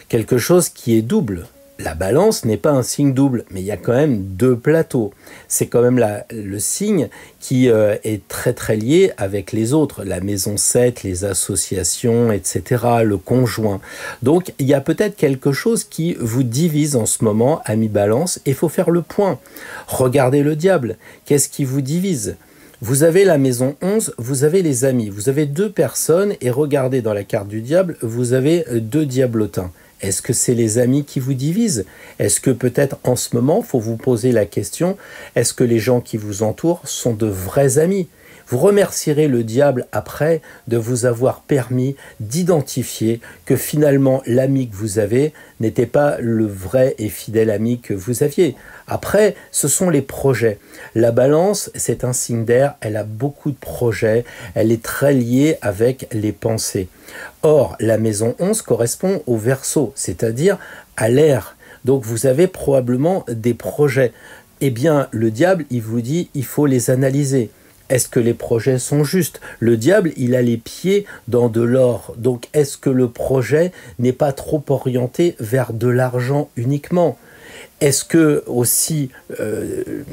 quelque chose qui est double. La balance n'est pas un signe double, mais il y a quand même 2 plateaux. C'est quand même le signe qui est très très lié avec les autres, la maison 7, les associations, etc., le conjoint. Donc il y a peut-être quelque chose qui vous divise en ce moment, ami balance, et il faut faire le point. Regardez le diable, qu'est-ce qui vous divise? Vous avez la maison 11, vous avez les amis. Vous avez deux personnes et regardez dans la carte du diable, vous avez deux diablotins. Est-ce que c'est les amis qui vous divisent? Est-ce que peut-être en ce moment, il faut vous poser la question, est-ce que les gens qui vous entourent sont de vrais amis? Vous remercierez le diable après de vous avoir permis d'identifier que finalement l'ami que vous avez n'était pas le vrai et fidèle ami que vous aviez. Après, ce sont les projets. La balance, c'est un signe d'air, elle a beaucoup de projets, elle est très liée avec les pensées. Or, la maison 11 correspond au Verseau, c'est-à-dire à l'air. Donc vous avez probablement des projets. Eh bien, le diable, il vous dit, il faut les analyser. Est-ce que les projets sont justes? Le diable, il a les pieds dans de l'or. Donc, est-ce que le projet n'est pas trop orienté vers de l'argent uniquement? Est-ce que aussi,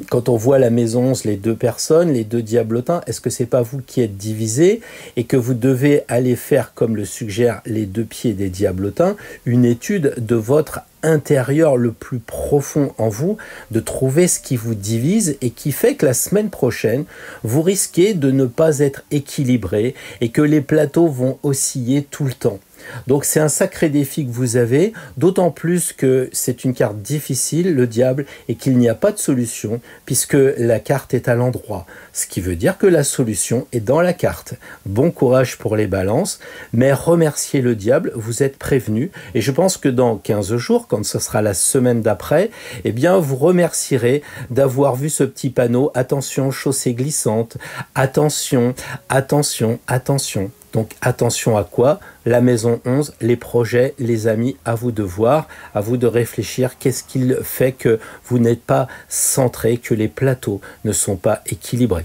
quand on voit la maison 11, les deux personnes, les deux diablotins, est-ce que c'est pas vous qui êtes divisés et que vous devez aller faire, comme le suggèrent les deux pieds des diablotins, une étude de votre intérieur le plus profond en vous, de trouver ce qui vous divise et qui fait que la semaine prochaine, vous risquez de ne pas être équilibré et que les plateaux vont osciller tout le temps. Donc c'est un sacré défi que vous avez, d'autant plus que c'est une carte difficile, le diable, et qu'il n'y a pas de solution, puisque la carte est à l'endroit. Ce qui veut dire que la solution est dans la carte. Bon courage pour les balances, mais remerciez le diable, vous êtes prévenus, et je pense que dans 15 jours, quand ce sera la semaine d'après, eh bien vous remercierez d'avoir vu ce petit panneau, attention, chaussée glissante, attention, attention, attention. Donc attention à quoi? La maison 11, les projets, les amis, à vous de voir, à vous de réfléchir. Qu'est-ce qui fait que vous n'êtes pas centré, que les plateaux ne sont pas équilibrés?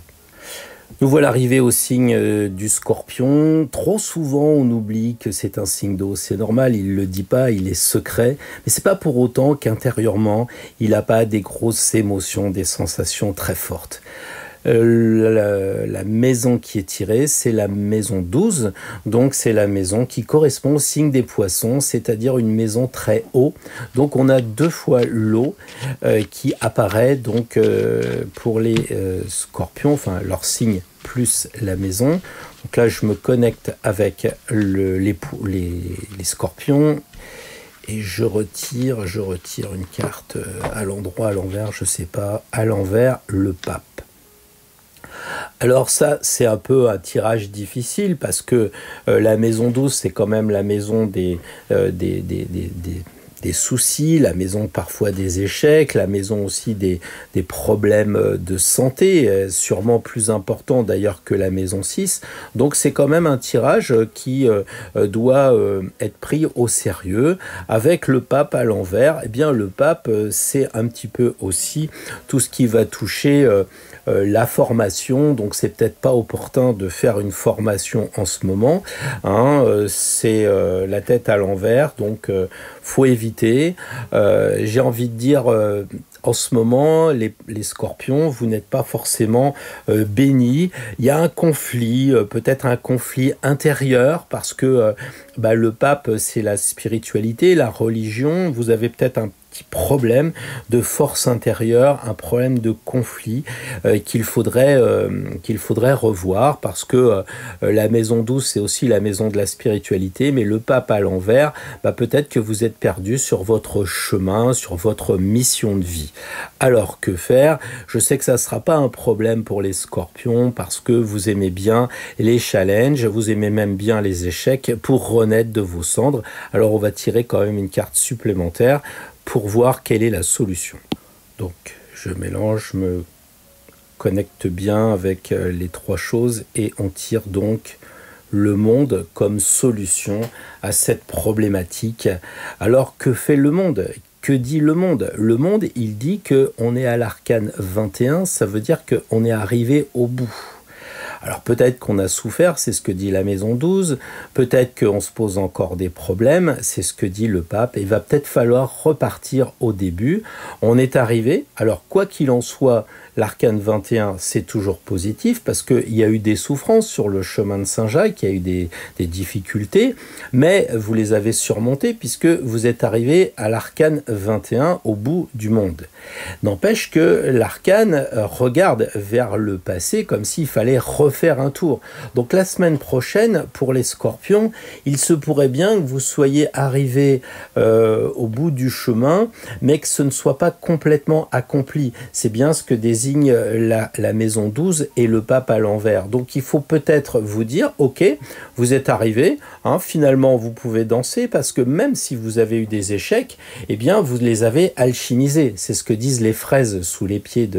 Nous voilà arrivés au signe du Scorpion. Trop souvent, on oublie que c'est un signe d'eau. C'est normal, il ne le dit pas, il est secret. Mais c'est pas pour autant qu'intérieurement, il n'a pas des grosses émotions, des sensations très fortes. La maison qui est tirée, c'est la maison 12, donc c'est la maison qui correspond au signe des poissons, c'est-à-dire une maison très haut. Donc on a deux fois l'eau qui apparaît donc pour les scorpions, enfin leur signe plus la maison. Donc là je me connecte avec les scorpions. Et je retire une carte à l'endroit, à l'envers, je sais pas, à l'envers, le pape. Alors ça, c'est un peu un tirage difficile parce que la maison 12, c'est quand même la maison des soucis, la maison parfois des échecs, la maison aussi des problèmes de santé, sûrement plus important d'ailleurs que la maison 6. Donc c'est quand même un tirage qui doit être pris au sérieux. Avec le pape à l'envers, eh bien le pape, c'est un petit peu aussi tout ce qui va toucher la formation, donc c'est peut-être pas opportun de faire une formation en ce moment, hein, c'est la tête à l'envers, donc faut éviter. J'ai envie de dire en ce moment, les scorpions, vous n'êtes pas forcément bénis. Il y a un conflit, peut-être un conflit intérieur, parce que le pape, c'est la spiritualité, la religion. Vous avez peut-être un petit problème de force intérieure, un problème de conflit qu'il faudrait revoir, parce que la maison 12, c'est aussi la maison de la spiritualité, mais le pape à l'envers, peut-être que vous êtes perdu sur votre chemin, sur votre mission de vie. Alors que faire? Je sais que ça ne sera pas un problème pour les scorpions, parce que vous aimez bien les challenges, vous aimez même bien les échecs pour renaître de vos cendres. Alors on va tirer quand même une carte supplémentaire pour voir quelle est la solution. Donc je mélange, je me connecte bien avec les trois choses et on tire donc le monde comme solution à cette problématique. Alors que fait le monde ? Que dit le monde ? Le monde, il dit qu'on est à l'arcane 21, ça veut dire qu'on est arrivé au bout. Alors peut-être qu'on a souffert, c'est ce que dit la maison 12, peut-être qu'on se pose encore des problèmes, c'est ce que dit le pape, et il va peut-être falloir repartir au début. On est arrivé, alors quoi qu'il en soit, l'arcane 21, c'est toujours positif parce qu'il y a eu des souffrances sur le chemin de Saint-Jacques, il y a eu des difficultés, mais vous les avez surmontées puisque vous êtes arrivé à l'arcane 21 au bout du monde. N'empêche que l'arcane regarde vers le passé comme s'il fallait refaire un tour. Donc la semaine prochaine, pour les scorpions, il se pourrait bien que vous soyez arrivé au bout du chemin, mais que ce ne soit pas complètement accompli. C'est bien ce que désigne la maison 12 et le pape à l'envers. Donc il faut peut-être vous dire, ok, vous êtes arrivé, finalement vous pouvez danser parce que même si vous avez eu des échecs, eh bien vous les avez alchimisés. C'est ce que disent les fraises sous les pieds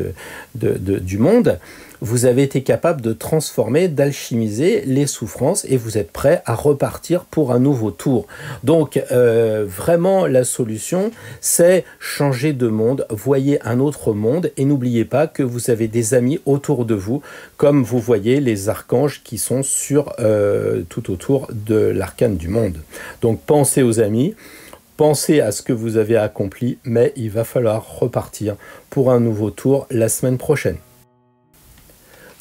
du monde. Vous avez été capable de transformer, d'alchimiser les souffrances et vous êtes prêt à repartir pour un nouveau tour. Donc vraiment la solution, c'est changer de monde, voyez un autre monde et n'oubliez pas que vous avez des amis autour de vous, comme vous voyez les archanges qui sont tout autour de l'arcane du monde. Donc pensez aux amis. Pensez à ce que vous avez accompli, mais il va falloir repartir pour un nouveau tour la semaine prochaine.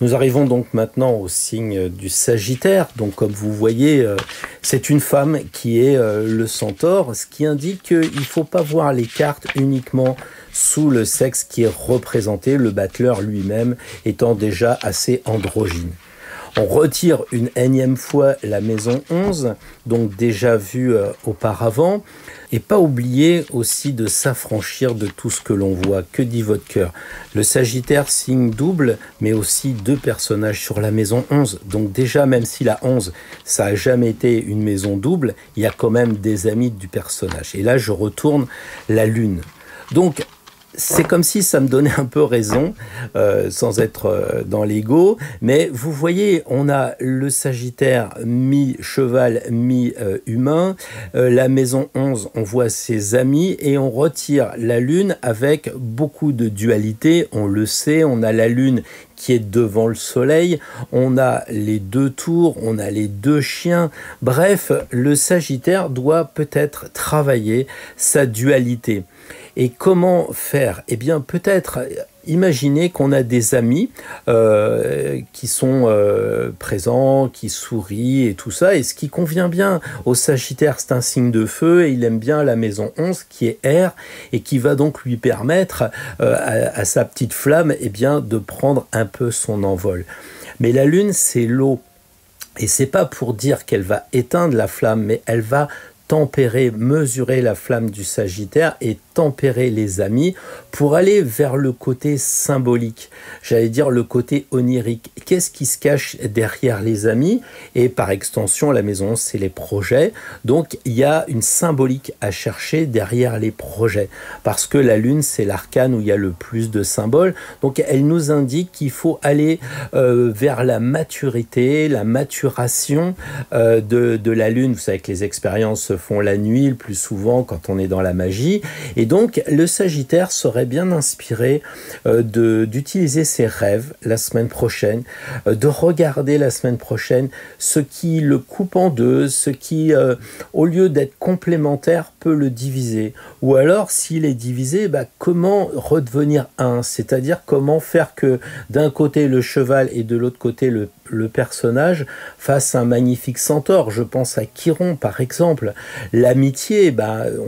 Nous arrivons donc maintenant au signe du Sagittaire. Donc comme vous voyez, c'est une femme qui est le centaure, ce qui indique qu'il ne faut pas voir les cartes uniquement sous le sexe qui est représenté, le battleur lui-même étant déjà assez androgyne. On retire une énième fois la maison 11, donc déjà vue auparavant. Et pas oublier aussi de s'affranchir de tout ce que l'on voit. Que dit votre cœur? Le Sagittaire, signe double, mais aussi 2 personnages sur la maison 11. Donc déjà, même si la 11, ça n'a jamais été une maison double, il y a quand même des amis du personnage. Et là, je retourne la lune. Donc, c'est comme si ça me donnait un peu raison, sans être dans l'ego, mais vous voyez, on a le Sagittaire mi-cheval, mi-humain, la maison 11, on voit ses amis, et on retire la lune avec beaucoup de dualité, on le sait, on a la lune qui est devant le soleil, on a les 2 tours, on a les 2 chiens, bref, le Sagittaire doit peut-être travailler sa dualité. Et comment faire? Eh bien, peut-être imaginez qu'on a des amis qui sont présents, qui sourient et tout ça. Et ce qui convient bien au Sagittaire, c'est un signe de feu et il aime bien la maison 11 qui est air et qui va donc lui permettre à sa petite flamme eh bien, de prendre un peu son envol. Mais la lune, c'est l'eau. Et c'est pas pour dire qu'elle va éteindre la flamme, mais elle va tempérer, mesurer la flamme du Sagittaire et tempérer les amis pour aller vers le côté symbolique, j'allais dire le côté onirique. Qu'est-ce qui se cache derrière les amis? Et par extension, la maison, c'est les projets. Donc, il y a une symbolique à chercher derrière les projets. Parce que la lune, c'est l'arcane où il y a le plus de symboles. Donc, elle nous indique qu'il faut aller vers la maturité, la maturation de la lune. Vous savez que les expériences se font la nuit, le plus souvent quand on est dans la magie. Et donc, le Sagittaire serait bien inspiré d'utiliser ses rêves la semaine prochaine, de regarder la semaine prochaine ce qui le coupe en deux, ce qui, au lieu d'être complémentaire, peut le diviser. Ou alors, s'il est divisé, comment redevenir un? C'est-à-dire comment faire que d'un côté le cheval et de l'autre côté le personnage fasse un magnifique centaure. Je pense à Chiron, par exemple. L'amitié,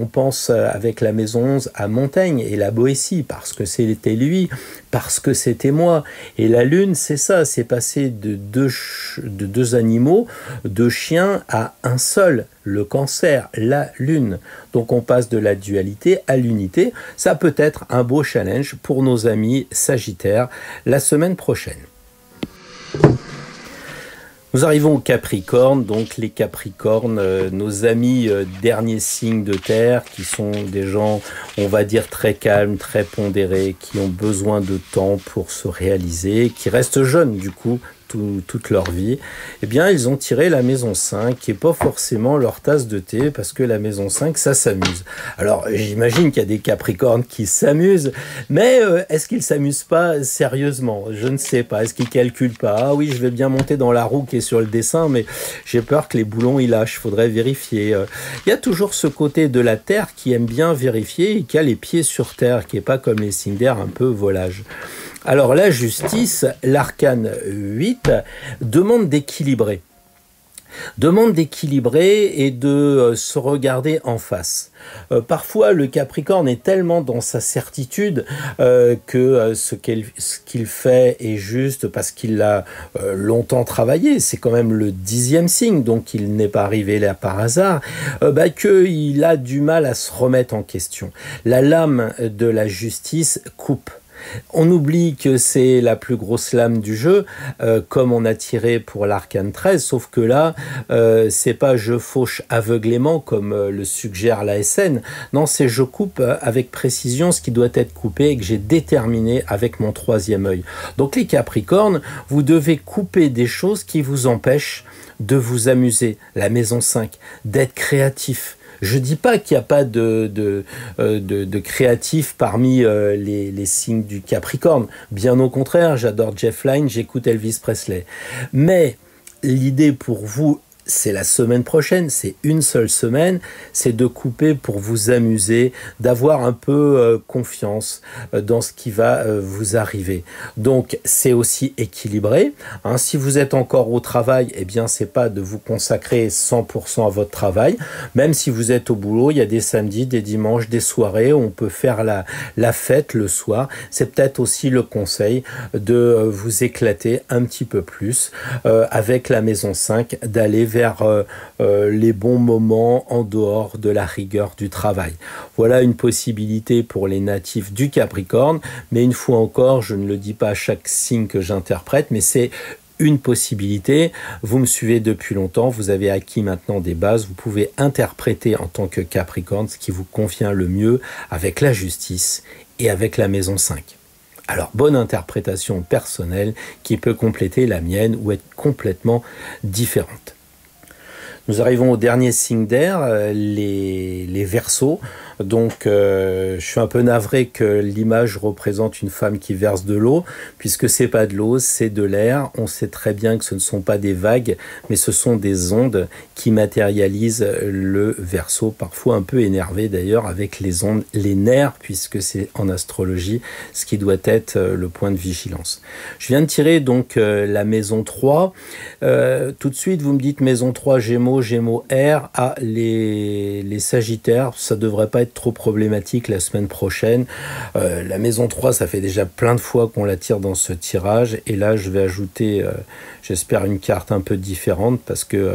on pense avec la maison 11 à Montaigne et la Boétie, parce que c'était lui, parce que c'était moi. Et la lune, c'est ça, c'est passer de deux animaux, 2 chiens à un seul, le Cancer, la lune. Donc on passe de la dualité à l'unité. Ça peut être un beau challenge pour nos amis Sagittaires la semaine prochaine. Nous arrivons au Capricorne, donc les Capricornes, nos amis derniers signes de terre, qui sont des gens, on va dire, très calmes, très pondérés, qui ont besoin de temps pour se réaliser, qui restent jeunes du coup, toute leur vie, eh bien ils ont tiré la maison 5 qui n'est pas forcément leur tasse de thé parce que la maison 5 ça s'amuse. Alors j'imagine qu'il y a des Capricornes qui s'amusent, mais est-ce qu'ils s'amusent pas sérieusement? Je ne sais pas. Est-ce qu'ils calculent pas? Ah oui, je vais bien monter dans la roue qui est sur le dessin, mais j'ai peur que les boulons ils lâchent, faudrait vérifier. Il y a toujours ce côté de la terre qui aime bien vérifier et qui a les pieds sur terre, qui n'est pas comme les signes d'air un peu volage. Alors la justice, l'arcane 8, demande d'équilibrer. Demande d'équilibrer et de se regarder en face. Parfois, le Capricorne est tellement dans sa certitude que ce qu'il fait est juste parce qu'il l'a longtemps travaillé. C'est quand même le 10e signe, donc il n'est pas arrivé là par hasard, qu'il a du mal à se remettre en question. La lame de la justice coupe. On oublie que c'est la plus grosse lame du jeu, comme on a tiré pour l'arcane 13, sauf que là, c'est pas je fauche aveuglément comme le suggère la SN. Non, c'est je coupe avec précision ce qui doit être coupé et que j'ai déterminé avec mon 3e œil. Donc les Capricornes, vous devez couper des choses qui vous empêchent de vous amuser. La maison 5, d'être créatif. Je dis pas qu'il n'y a pas de créatifs parmi les signes du Capricorne. Bien au contraire, j'adore Jeff Lynne, j'écoute Elvis Presley. Mais l'idée pour vous, c'est la semaine prochaine, c'est une seule semaine, c'est de couper pour vous amuser, d'avoir un peu confiance dans ce qui va vous arriver. Donc c'est aussi équilibré. Hein, si vous êtes encore au travail, eh bien c'est pas de vous consacrer 100% à votre travail. Même si vous êtes au boulot, il y a des samedis, des dimanches, des soirées où on peut faire la fête le soir. C'est peut-être aussi le conseil de vous éclater un petit peu plus avec la maison 5, d'aller vers les bons moments en dehors de la rigueur du travail. Voilà une possibilité pour les natifs du Capricorne, mais une fois encore, je ne le dis pas à chaque signe que j'interprète, mais c'est une possibilité. Vous me suivez depuis longtemps, vous avez acquis maintenant des bases, vous pouvez interpréter en tant que Capricorne ce qui vous convient le mieux avec la justice et avec la maison 5. Alors, bonne interprétation personnelle qui peut compléter la mienne ou être complètement différente. Nous arrivons au dernier signe d'air, les Verseaux. Donc, je suis un peu navré que l'image représente une femme qui verse de l'eau, puisque c'est pas de l'eau, c'est de l'air. On sait très bien que ce ne sont pas des vagues, mais ce sont des ondes qui matérialisent le Verseau, parfois un peu énervé d'ailleurs avec les ondes, les nerfs, puisque c'est en astrologie ce qui doit être le point de vigilance. Je viens de tirer donc la maison 3. Tout de suite, vous me dites maison 3, Gémeaux, Gémeaux R. Ah, les Sagittaires, ça devrait pas être trop problématique la semaine prochaine. La maison 3, ça fait déjà plein de fois qu'on la tire dans ce tirage, et là je vais ajouter j'espère une carte un peu différente parce que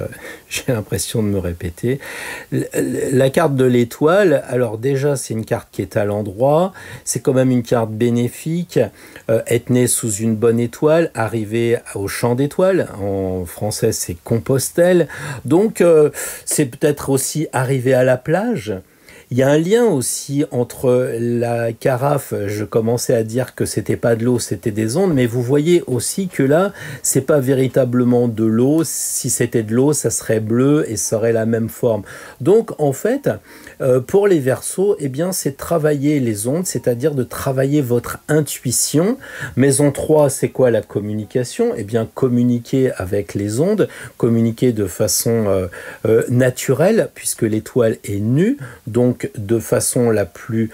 j'ai l'impression de me répéter. La carte de l'étoile, alors déjà c'est une carte qui est à l'endroit, c'est quand même une carte bénéfique, être né sous une bonne étoile, arriver au champ d'étoiles, en français c'est Compostelle, donc c'est peut-être aussi arriver à la plage. Il y a un lien aussi entre la carafe, je commençais à dire que c'était pas de l'eau, c'était des ondes, mais vous voyez aussi que là, c'est pas véritablement de l'eau. Si c'était de l'eau, ça serait bleu et ça aurait la même forme. Donc, en fait, pour les Verseaux, eh bien, c'est travailler les ondes, c'est-à-dire de travailler votre intuition. Maison 3, c'est quoi la communication? Eh bien, communiquer avec les ondes, communiquer de façon naturelle, puisque l'étoile est nue, donc de façon la plus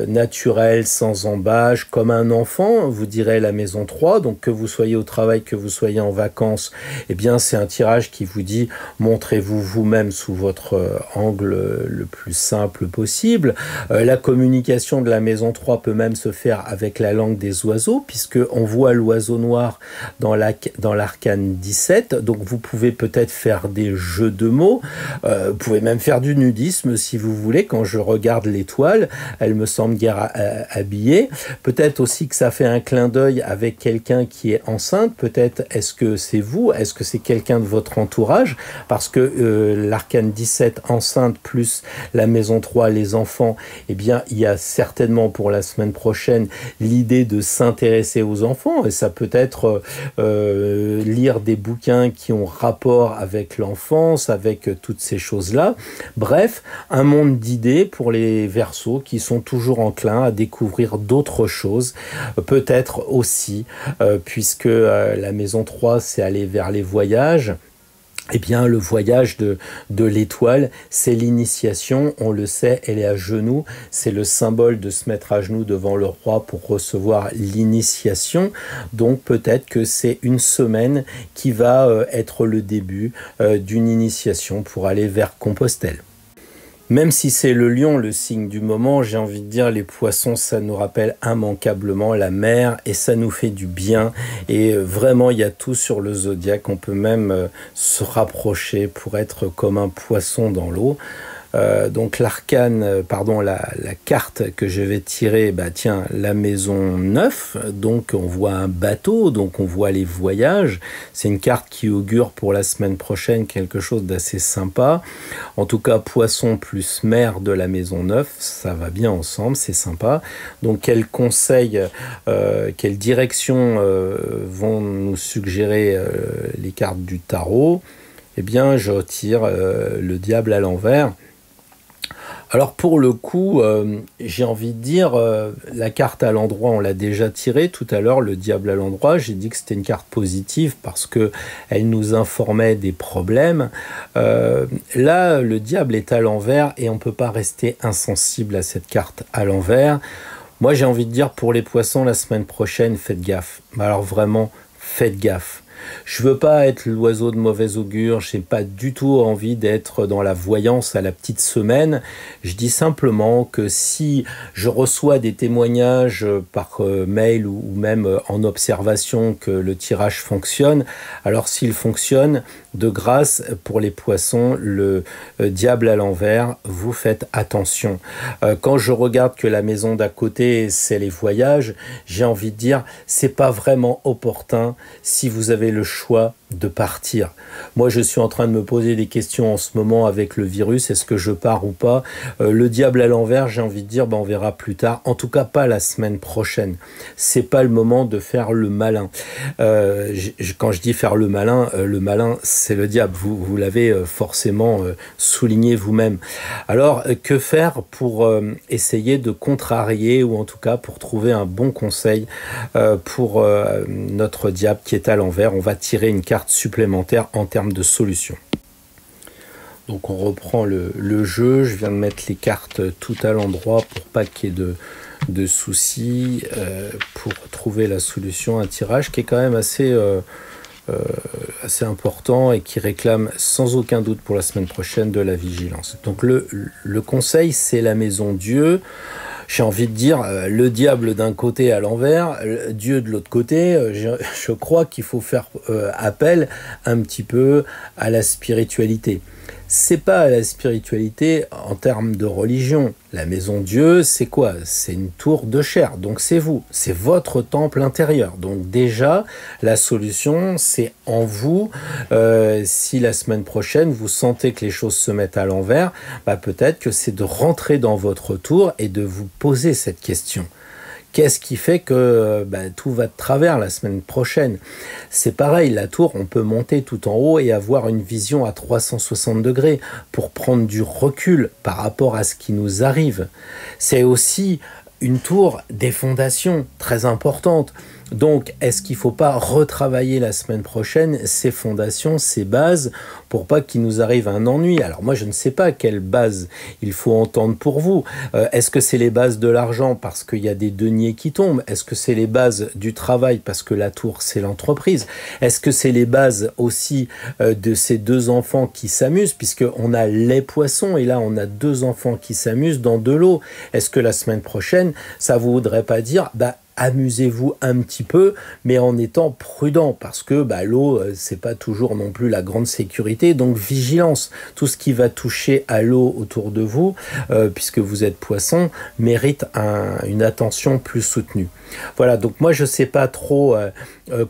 naturelle, sans embâche, comme un enfant, vous direz la maison 3, donc que vous soyez au travail, que vous soyez en vacances, eh bien c'est un tirage qui vous dit montrez-vous vous-même sous votre angle le plus simple possible. La communication de la maison 3 peut même se faire avec la langue des oiseaux, puisque on voit l'oiseau noir dans l'arcane 17, donc vous pouvez peut-être faire des jeux de mots, vous pouvez même faire du nudisme si vous voulez. Quand je regarde l'étoile, elle me semble guère habillée. Peut-être aussi que ça fait un clin d'œil avec quelqu'un qui est enceinte. Peut-être est-ce que c'est vous? Est-ce que c'est quelqu'un de votre entourage? Parce que l'arcane 17 enceinte plus la maison 3 les enfants, eh bien il y a certainement pour la semaine prochaine l'idée de s'intéresser aux enfants, et ça peut être lire des bouquins qui ont rapport avec l'enfance, avec toutes ces choses-là. Bref, un monde d'idées pour les Verseaux qui sont toujours enclins à découvrir d'autres choses, peut-être aussi, puisque la maison 3 c'est aller vers les voyages. Eh bien, le voyage de l'étoile, c'est l'initiation, on le sait, elle est à genoux, c'est le symbole de se mettre à genoux devant le roi pour recevoir l'initiation, donc peut-être que c'est une semaine qui va être le début d'une initiation pour aller vers Compostelle. Même si c'est le lion le signe du moment, j'ai envie de dire les poissons, ça nous rappelle immanquablement la mer et ça nous fait du bien. Et vraiment, il y a tout sur le zodiaque. On peut même se rapprocher pour être comme un poisson dans l'eau. Donc l'arcane, la carte que je vais tirer, bah tiens, la maison 9, donc on voit un bateau, donc on voit les voyages, c'est une carte qui augure pour la semaine prochaine quelque chose d'assez sympa, en tout cas poisson plus mer de la maison 9, ça va bien ensemble, c'est sympa, donc quels conseils, quelle direction vont nous suggérer les cartes du tarot? Eh bien je tire le diable à l'envers. Alors pour le coup, j'ai envie de dire, la carte à l'endroit, on l'a déjà tirée tout à l'heure, le diable à l'endroit, j'ai dit que c'était une carte positive parce que elle nous informait des problèmes. Là, le diable est à l'envers et on ne peut pas rester insensible à cette carte à l'envers. Moi, j'ai envie de dire pour les poissons, la semaine prochaine, faites gaffe. Alors vraiment, faites gaffe. Je veux pas être l'oiseau de mauvais augure, j'ai pas du tout envie d'être dans la voyance à la petite semaine. Je dis simplement que si je reçois des témoignages par mail ou même en observation que le tirage fonctionne, alors s'il fonctionne, de grâce pour les poissons, le diable à l'envers, vous faites attention. Quand je regarde que la maison d'à côté, c'est les voyages, j'ai envie de dire, c'est pas vraiment opportun si vous avez le choix de partir. Moi, je suis en train de me poser des questions en ce moment avec le virus. Est-ce que je pars ou pas? Le diable à l'envers, j'ai envie de dire, on verra plus tard. En tout cas, pas la semaine prochaine. C'est pas le moment de faire le malin. Quand je dis faire le malin, c'est le diable. Vous l'avez forcément souligné vous-même. Alors, que faire pour essayer de contrarier ou en tout cas pour trouver un bon conseil pour notre diable qui est à l'envers? On va tirer une carte supplémentaire en termes de solution. Donc on reprend le jeu, je viens de mettre les cartes tout à l'endroit pour pas qu'il y ait de soucis, pour trouver la solution, un tirage qui est quand même assez important et qui réclame sans aucun doute pour la semaine prochaine de la vigilance. Donc le conseil, c'est la maison Dieu. J'ai envie de dire, le diable d'un côté à l'envers, Dieu de l'autre côté, je crois qu'il faut faire appel un petit peu à la spiritualité. C'est pas à la spiritualité en termes de religion. La maison Dieu, c'est quoi? C'est une tour de chair, donc c'est vous, c'est votre temple intérieur. Donc déjà, la solution, c'est en vous. Si la semaine prochaine, vous sentez que les choses se mettent à l'envers, peut-être que c'est de rentrer dans votre tour et de vous poser cette question. Qu'est-ce qui fait que tout va de travers la semaine prochaine? C'est pareil, la tour, on peut monter tout en haut et avoir une vision à 360 degrés pour prendre du recul par rapport à ce qui nous arrive. C'est aussi une tour des fondations très importantes. Donc, est-ce qu'il ne faut pas retravailler la semaine prochaine ces fondations, ces bases, pour pas qu'il nous arrive un ennui? Alors moi, je ne sais pas quelle base il faut entendre pour vous. Est-ce que c'est les bases de l'argent parce qu'il y a des deniers qui tombent? Est-ce que c'est les bases du travail parce que la tour, c'est l'entreprise? Est-ce que c'est les bases aussi de ces deux enfants qui s'amusent, puisqu'on a les poissons et là, on a deux enfants qui s'amusent dans de l'eau? Est-ce que la semaine prochaine, ça vous voudrait pas dire, amusez-vous un petit peu, mais en étant prudent, parce que l'eau, c'est pas toujours non plus la grande sécurité, donc vigilance. Tout ce qui va toucher à l'eau autour de vous, puisque vous êtes poisson, mérite une attention plus soutenue. Voilà, donc moi je sais pas trop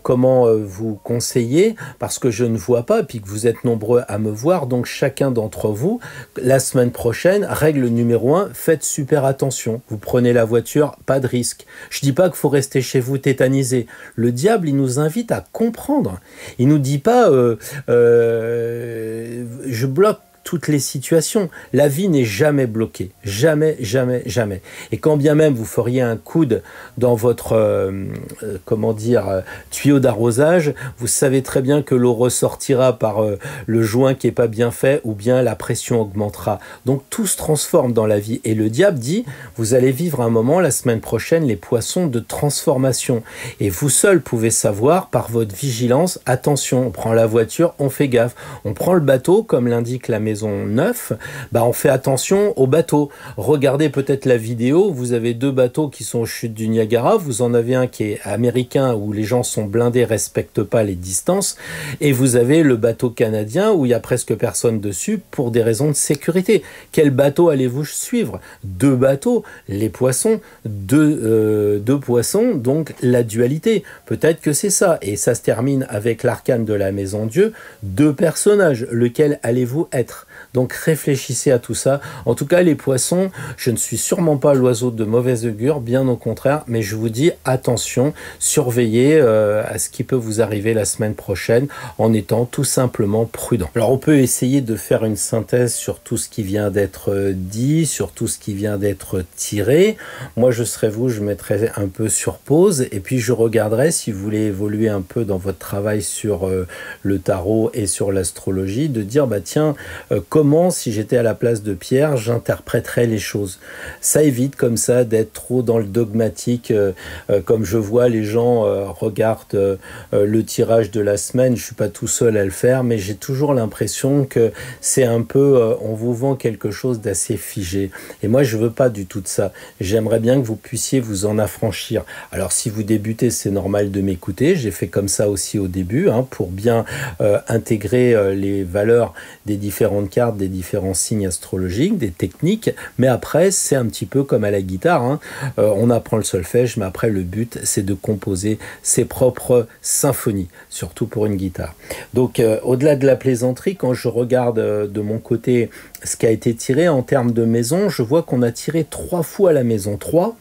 comment vous conseiller, parce que je ne vois pas, puis que vous êtes nombreux à me voir, donc chacun d'entre vous, la semaine prochaine, règle numéro 1, faites super attention. Vous prenez la voiture, pas de risque. Je dis pas qu'il faut rester chez vous tétanisé. Le diable, il nous invite à comprendre. Il nous dit pas je bloque toutes les situations. La vie n'est jamais bloquée. Jamais, jamais, jamais. Et quand bien même vous feriez un coude dans votre, tuyau d'arrosage, vous savez très bien que l'eau ressortira par le joint qui n'est pas bien fait ou bien la pression augmentera. Donc tout se transforme dans la vie. Et le diable dit, vous allez vivre un moment la semaine prochaine, les poissons, de transformation. Et vous seul pouvez savoir par votre vigilance, attention, on prend la voiture, on fait gaffe. On prend le bateau, comme l'indique la maison 9, on fait attention au bateau. Regardez peut-être la vidéo, vous avez 2 bateaux qui sont aux chutes du Niagara, vous en avez un qui est américain où les gens sont blindés, respectent pas les distances, et vous avez le bateau canadien où il y a presque personne dessus pour des raisons de sécurité. Quel bateau allez-vous suivre? 2 bateaux, les poissons, 2 poissons, donc la dualité. Peut-être que c'est ça, et ça se termine avec l'arcane de la maison Dieu, 2 personnages, lequel allez-vous être? Donc réfléchissez à tout ça. En tout cas, les poissons, je ne suis sûrement pas l'oiseau de mauvaise augure, bien au contraire, mais je vous dis attention, surveillez à ce qui peut vous arriver la semaine prochaine en étant tout simplement prudent. Alors on peut essayer de faire une synthèse sur tout ce qui vient d'être dit, sur tout ce qui vient d'être tiré. Moi je serais vous, je mettrais un peu sur pause et puis je regarderai si vous voulez évoluer un peu dans votre travail sur le tarot et sur l'astrologie, de dire tiens, comment, si j'étais à la place de Pierre, j'interpréterais les choses. Ça évite comme ça d'être trop dans le dogmatique, comme je vois les gens regardent le tirage de la semaine, je suis pas tout seul à le faire, mais j'ai toujours l'impression que c'est un peu, on vous vend quelque chose d'assez figé. Et moi, je veux pas du tout de ça. J'aimerais bien que vous puissiez vous en affranchir. Alors, si vous débutez, c'est normal de m'écouter. J'ai fait comme ça aussi au début, pour bien intégrer les valeurs des différentes cartes, des différents signes astrologiques, des techniques, mais après c'est un petit peu comme à la guitare, on apprend le solfège, mais après le but c'est de composer ses propres symphonies, surtout pour une guitare. Donc au-delà de la plaisanterie, quand je regarde de mon côté ce qui a été tiré en termes de maison, je vois qu'on a tiré 3 fois la maison 3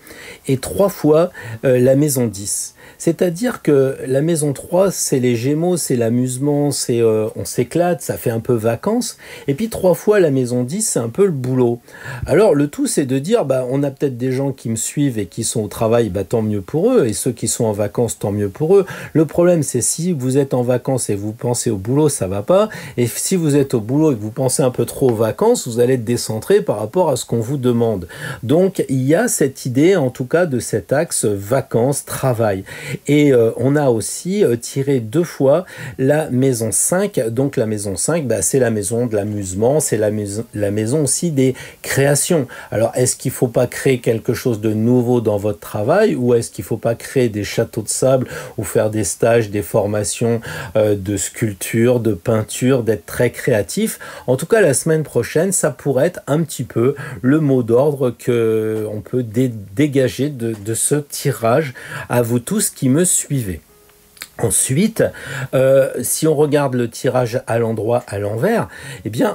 et 3 fois la maison 10. C'est-à-dire que la maison 3, c'est les Gémeaux, c'est l'amusement, c'est on s'éclate, ça fait un peu vacances. Et puis 3 fois la maison 10, c'est un peu le boulot. Alors le tout, c'est de dire, on a peut-être des gens qui me suivent et qui sont au travail, tant mieux pour eux. Et ceux qui sont en vacances, tant mieux pour eux. Le problème, c'est si vous êtes en vacances et vous pensez au boulot, ça va pas. Et si vous êtes au boulot et que vous pensez un peu trop aux vacances, vous allez être décentré par rapport à ce qu'on vous demande. Donc il y a cette idée, en tout cas, de cet axe vacances-travail. Et on a aussi tiré 2 fois la maison 5. Donc la maison 5, c'est la maison de l'amusement, c'est la maison aussi des créations. Alors est-ce qu'il ne faut pas créer quelque chose de nouveau dans votre travail ou est-ce qu'il ne faut pas créer des châteaux de sable ou faire des stages, des formations de sculpture, de peinture, d'être très créatif? En tout cas, la semaine prochaine, ça pourrait être un petit peu le mot d'ordre qu'on peut dégager de ce tirage à vous tous qui me suivez. Ensuite, si on regarde le tirage à l'endroit, à l'envers,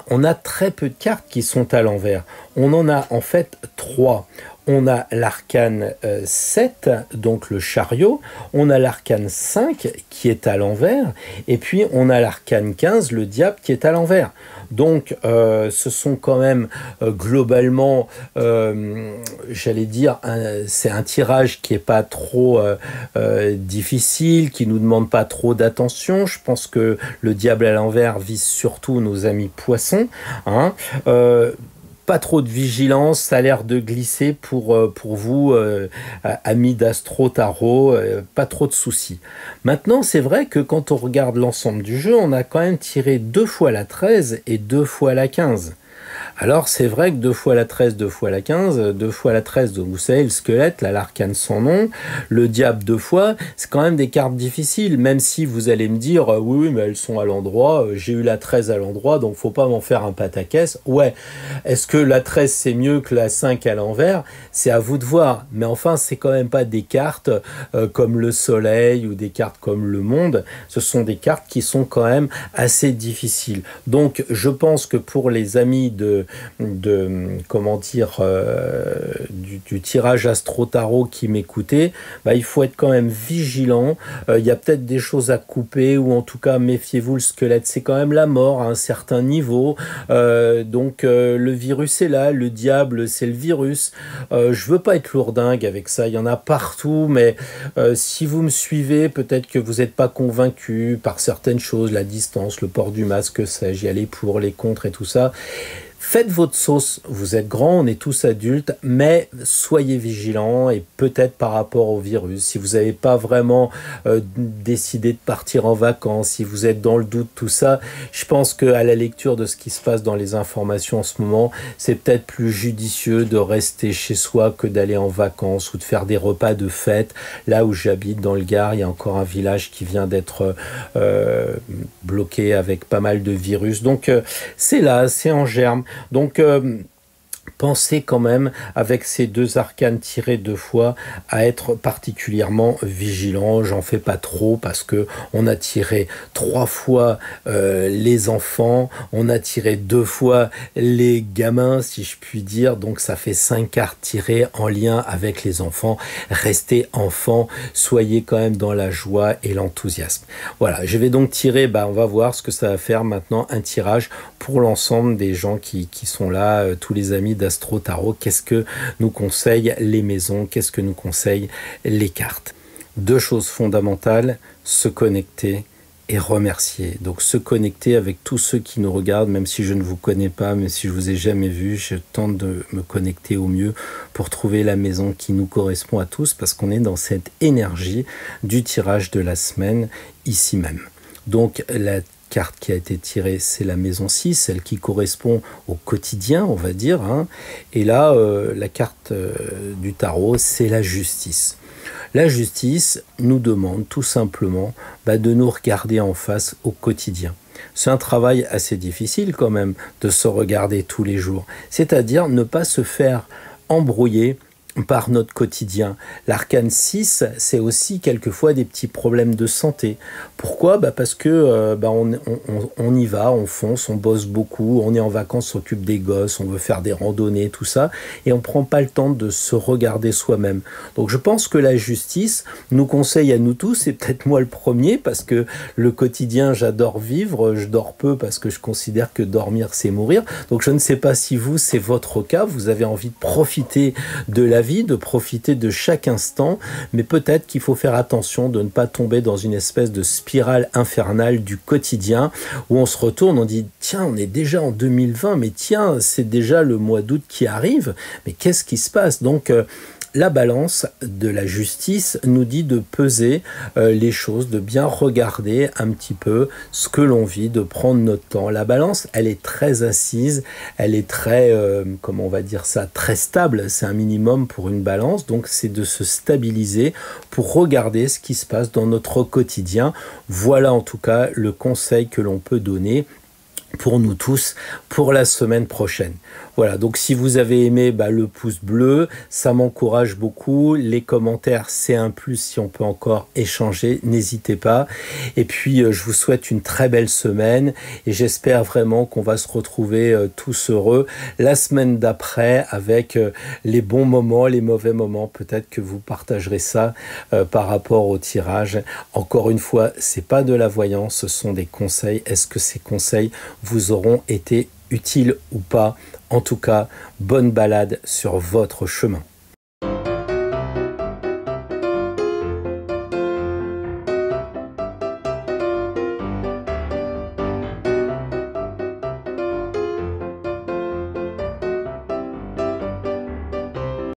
on a très peu de cartes qui sont à l'envers. On en a en fait 3. On a l'arcane 7, donc le chariot, on a l'arcane 5 qui est à l'envers, et puis on a l'arcane 15, le diable, qui est à l'envers. Donc ce sont quand même globalement, j'allais dire, c'est un tirage qui n'est pas trop difficile, qui ne nous demande pas trop d'attention. Je pense que le diable à l'envers vise surtout nos amis poissons, pas trop de vigilance, ça a l'air de glisser pour vous, amis d'Astro Tarot, pas trop de soucis. Maintenant, c'est vrai que quand on regarde l'ensemble du jeu, on a quand même tiré 2 fois la 13 et 2 fois la 15. Alors c'est vrai que 2 fois la 13, 2 fois la 15, 2 fois la 13, donc vous savez, le squelette, l'arcane sans nom, le diable 2 fois, c'est quand même des cartes difficiles, même si vous allez me dire, oui, mais elles sont à l'endroit, j'ai eu la 13 à l'endroit, donc faut pas m'en faire un pataquès. Ouais, est-ce que la 13 c'est mieux que la 5 à l'envers? C'est à vous de voir, mais enfin c'est quand même pas des cartes comme le soleil ou des cartes comme le monde, ce sont des cartes qui sont quand même assez difficiles. Donc je pense que pour les amis de comment dire, du tirage astro-tarot qui m'écoutait, il faut être quand même vigilant. Il y a peut-être des choses à couper, ou en tout cas, méfiez-vous, le squelette, c'est quand même la mort à un certain niveau. Donc, le virus est là, le diable, c'est le virus. Je veux pas être lourdingue avec ça, il y en a partout, mais si vous me suivez, peut-être que vous n'êtes pas convaincu par certaines choses, la distance, le port du masque, que sais-je, y aller pour, les contre et tout ça. Faites votre sauce, vous êtes grands, on est tous adultes, mais soyez vigilants et peut-être par rapport au virus, si vous n'avez pas vraiment décidé de partir en vacances, si vous êtes dans le doute, tout ça, je pense qu'à la lecture de ce qui se passe dans les informations en ce moment, c'est peut-être plus judicieux de rester chez soi que d'aller en vacances ou de faire des repas de fête. Là où j'habite, dans le Gard, il y a encore un village qui vient d'être bloqué avec pas mal de virus. Donc c'est là, c'est en germe. Donc, pensez quand même, avec ces 2 arcanes tirés 2 fois, à être particulièrement vigilant. J'en fais pas trop parce que on a tiré 3 fois les enfants, on a tiré 2 fois les gamins, si je puis dire. Donc ça fait 5 cartes tirées en lien avec les enfants. Restez enfants, soyez quand même dans la joie et l'enthousiasme. Voilà, je vais donc tirer, on va voir ce que ça va faire maintenant, un tirage pour l'ensemble des gens qui sont là, tous les amis d'Astro Tarot. Qu'est-ce que nous conseillent les maisons? Qu'est-ce que nous conseillent les cartes? 2 choses fondamentales, se connecter et remercier. Donc se connecter avec tous ceux qui nous regardent, même si je ne vous connais pas, même si je vous ai jamais vu, je tente de me connecter au mieux pour trouver la maison qui nous correspond à tous, parce qu'on est dans cette énergie du tirage de la semaine ici même. Donc la carte qui a été tirée, c'est la maison 6, celle qui correspond au quotidien, on va dire. Et là, la carte du tarot, c'est la justice. La justice nous demande tout simplement de nous regarder en face au quotidien. C'est un travail assez difficile quand même de se regarder tous les jours. C'est-à-dire ne pas se faire embrouiller par notre quotidien. L'arcane 6, c'est aussi quelquefois des petits problèmes de santé. Pourquoi ? Parce que on y va, on fonce, on bosse beaucoup, on est en vacances, on s'occupe des gosses, on veut faire des randonnées, tout ça, et on prend pas le temps de se regarder soi-même. Donc je pense que la justice nous conseille à nous tous, et peut-être moi le premier, parce que le quotidien, j'adore vivre, je dors peu parce que je considère que dormir, c'est mourir. Donc je ne sais pas si vous, c'est votre cas, vous avez envie de profiter de la vie, de profiter de chaque instant, mais peut-être qu'il faut faire attention de ne pas tomber dans une espèce de spirale infernale du quotidien où on se retourne, on dit tiens, on est déjà en 2020, mais tiens, c'est déjà le mois d'août qui arrive, mais qu'est-ce qui se passe? Donc la balance de la justice nous dit de peser les choses, de bien regarder un petit peu ce que l'on vit, de prendre notre temps. La balance, elle est très assise, elle est très, comment on va dire ça, très stable. C'est un minimum pour une balance, donc c'est de se stabiliser pour regarder ce qui se passe dans notre quotidien. Voilà en tout cas le conseil que l'on peut donner pour nous tous, pour la semaine prochaine. Voilà, donc si vous avez aimé, le pouce bleu, ça m'encourage beaucoup. Les commentaires, c'est un plus si on peut encore échanger, n'hésitez pas. Et puis, je vous souhaite une très belle semaine et j'espère vraiment qu'on va se retrouver tous heureux la semaine d'après avec les bons moments, les mauvais moments. Peut-être que vous partagerez ça par rapport au tirage. Encore une fois, c'est pas de la voyance, ce sont des conseils. Est-ce que ces conseils vous auront été utiles ou pas? En tout cas, bonne balade sur votre chemin.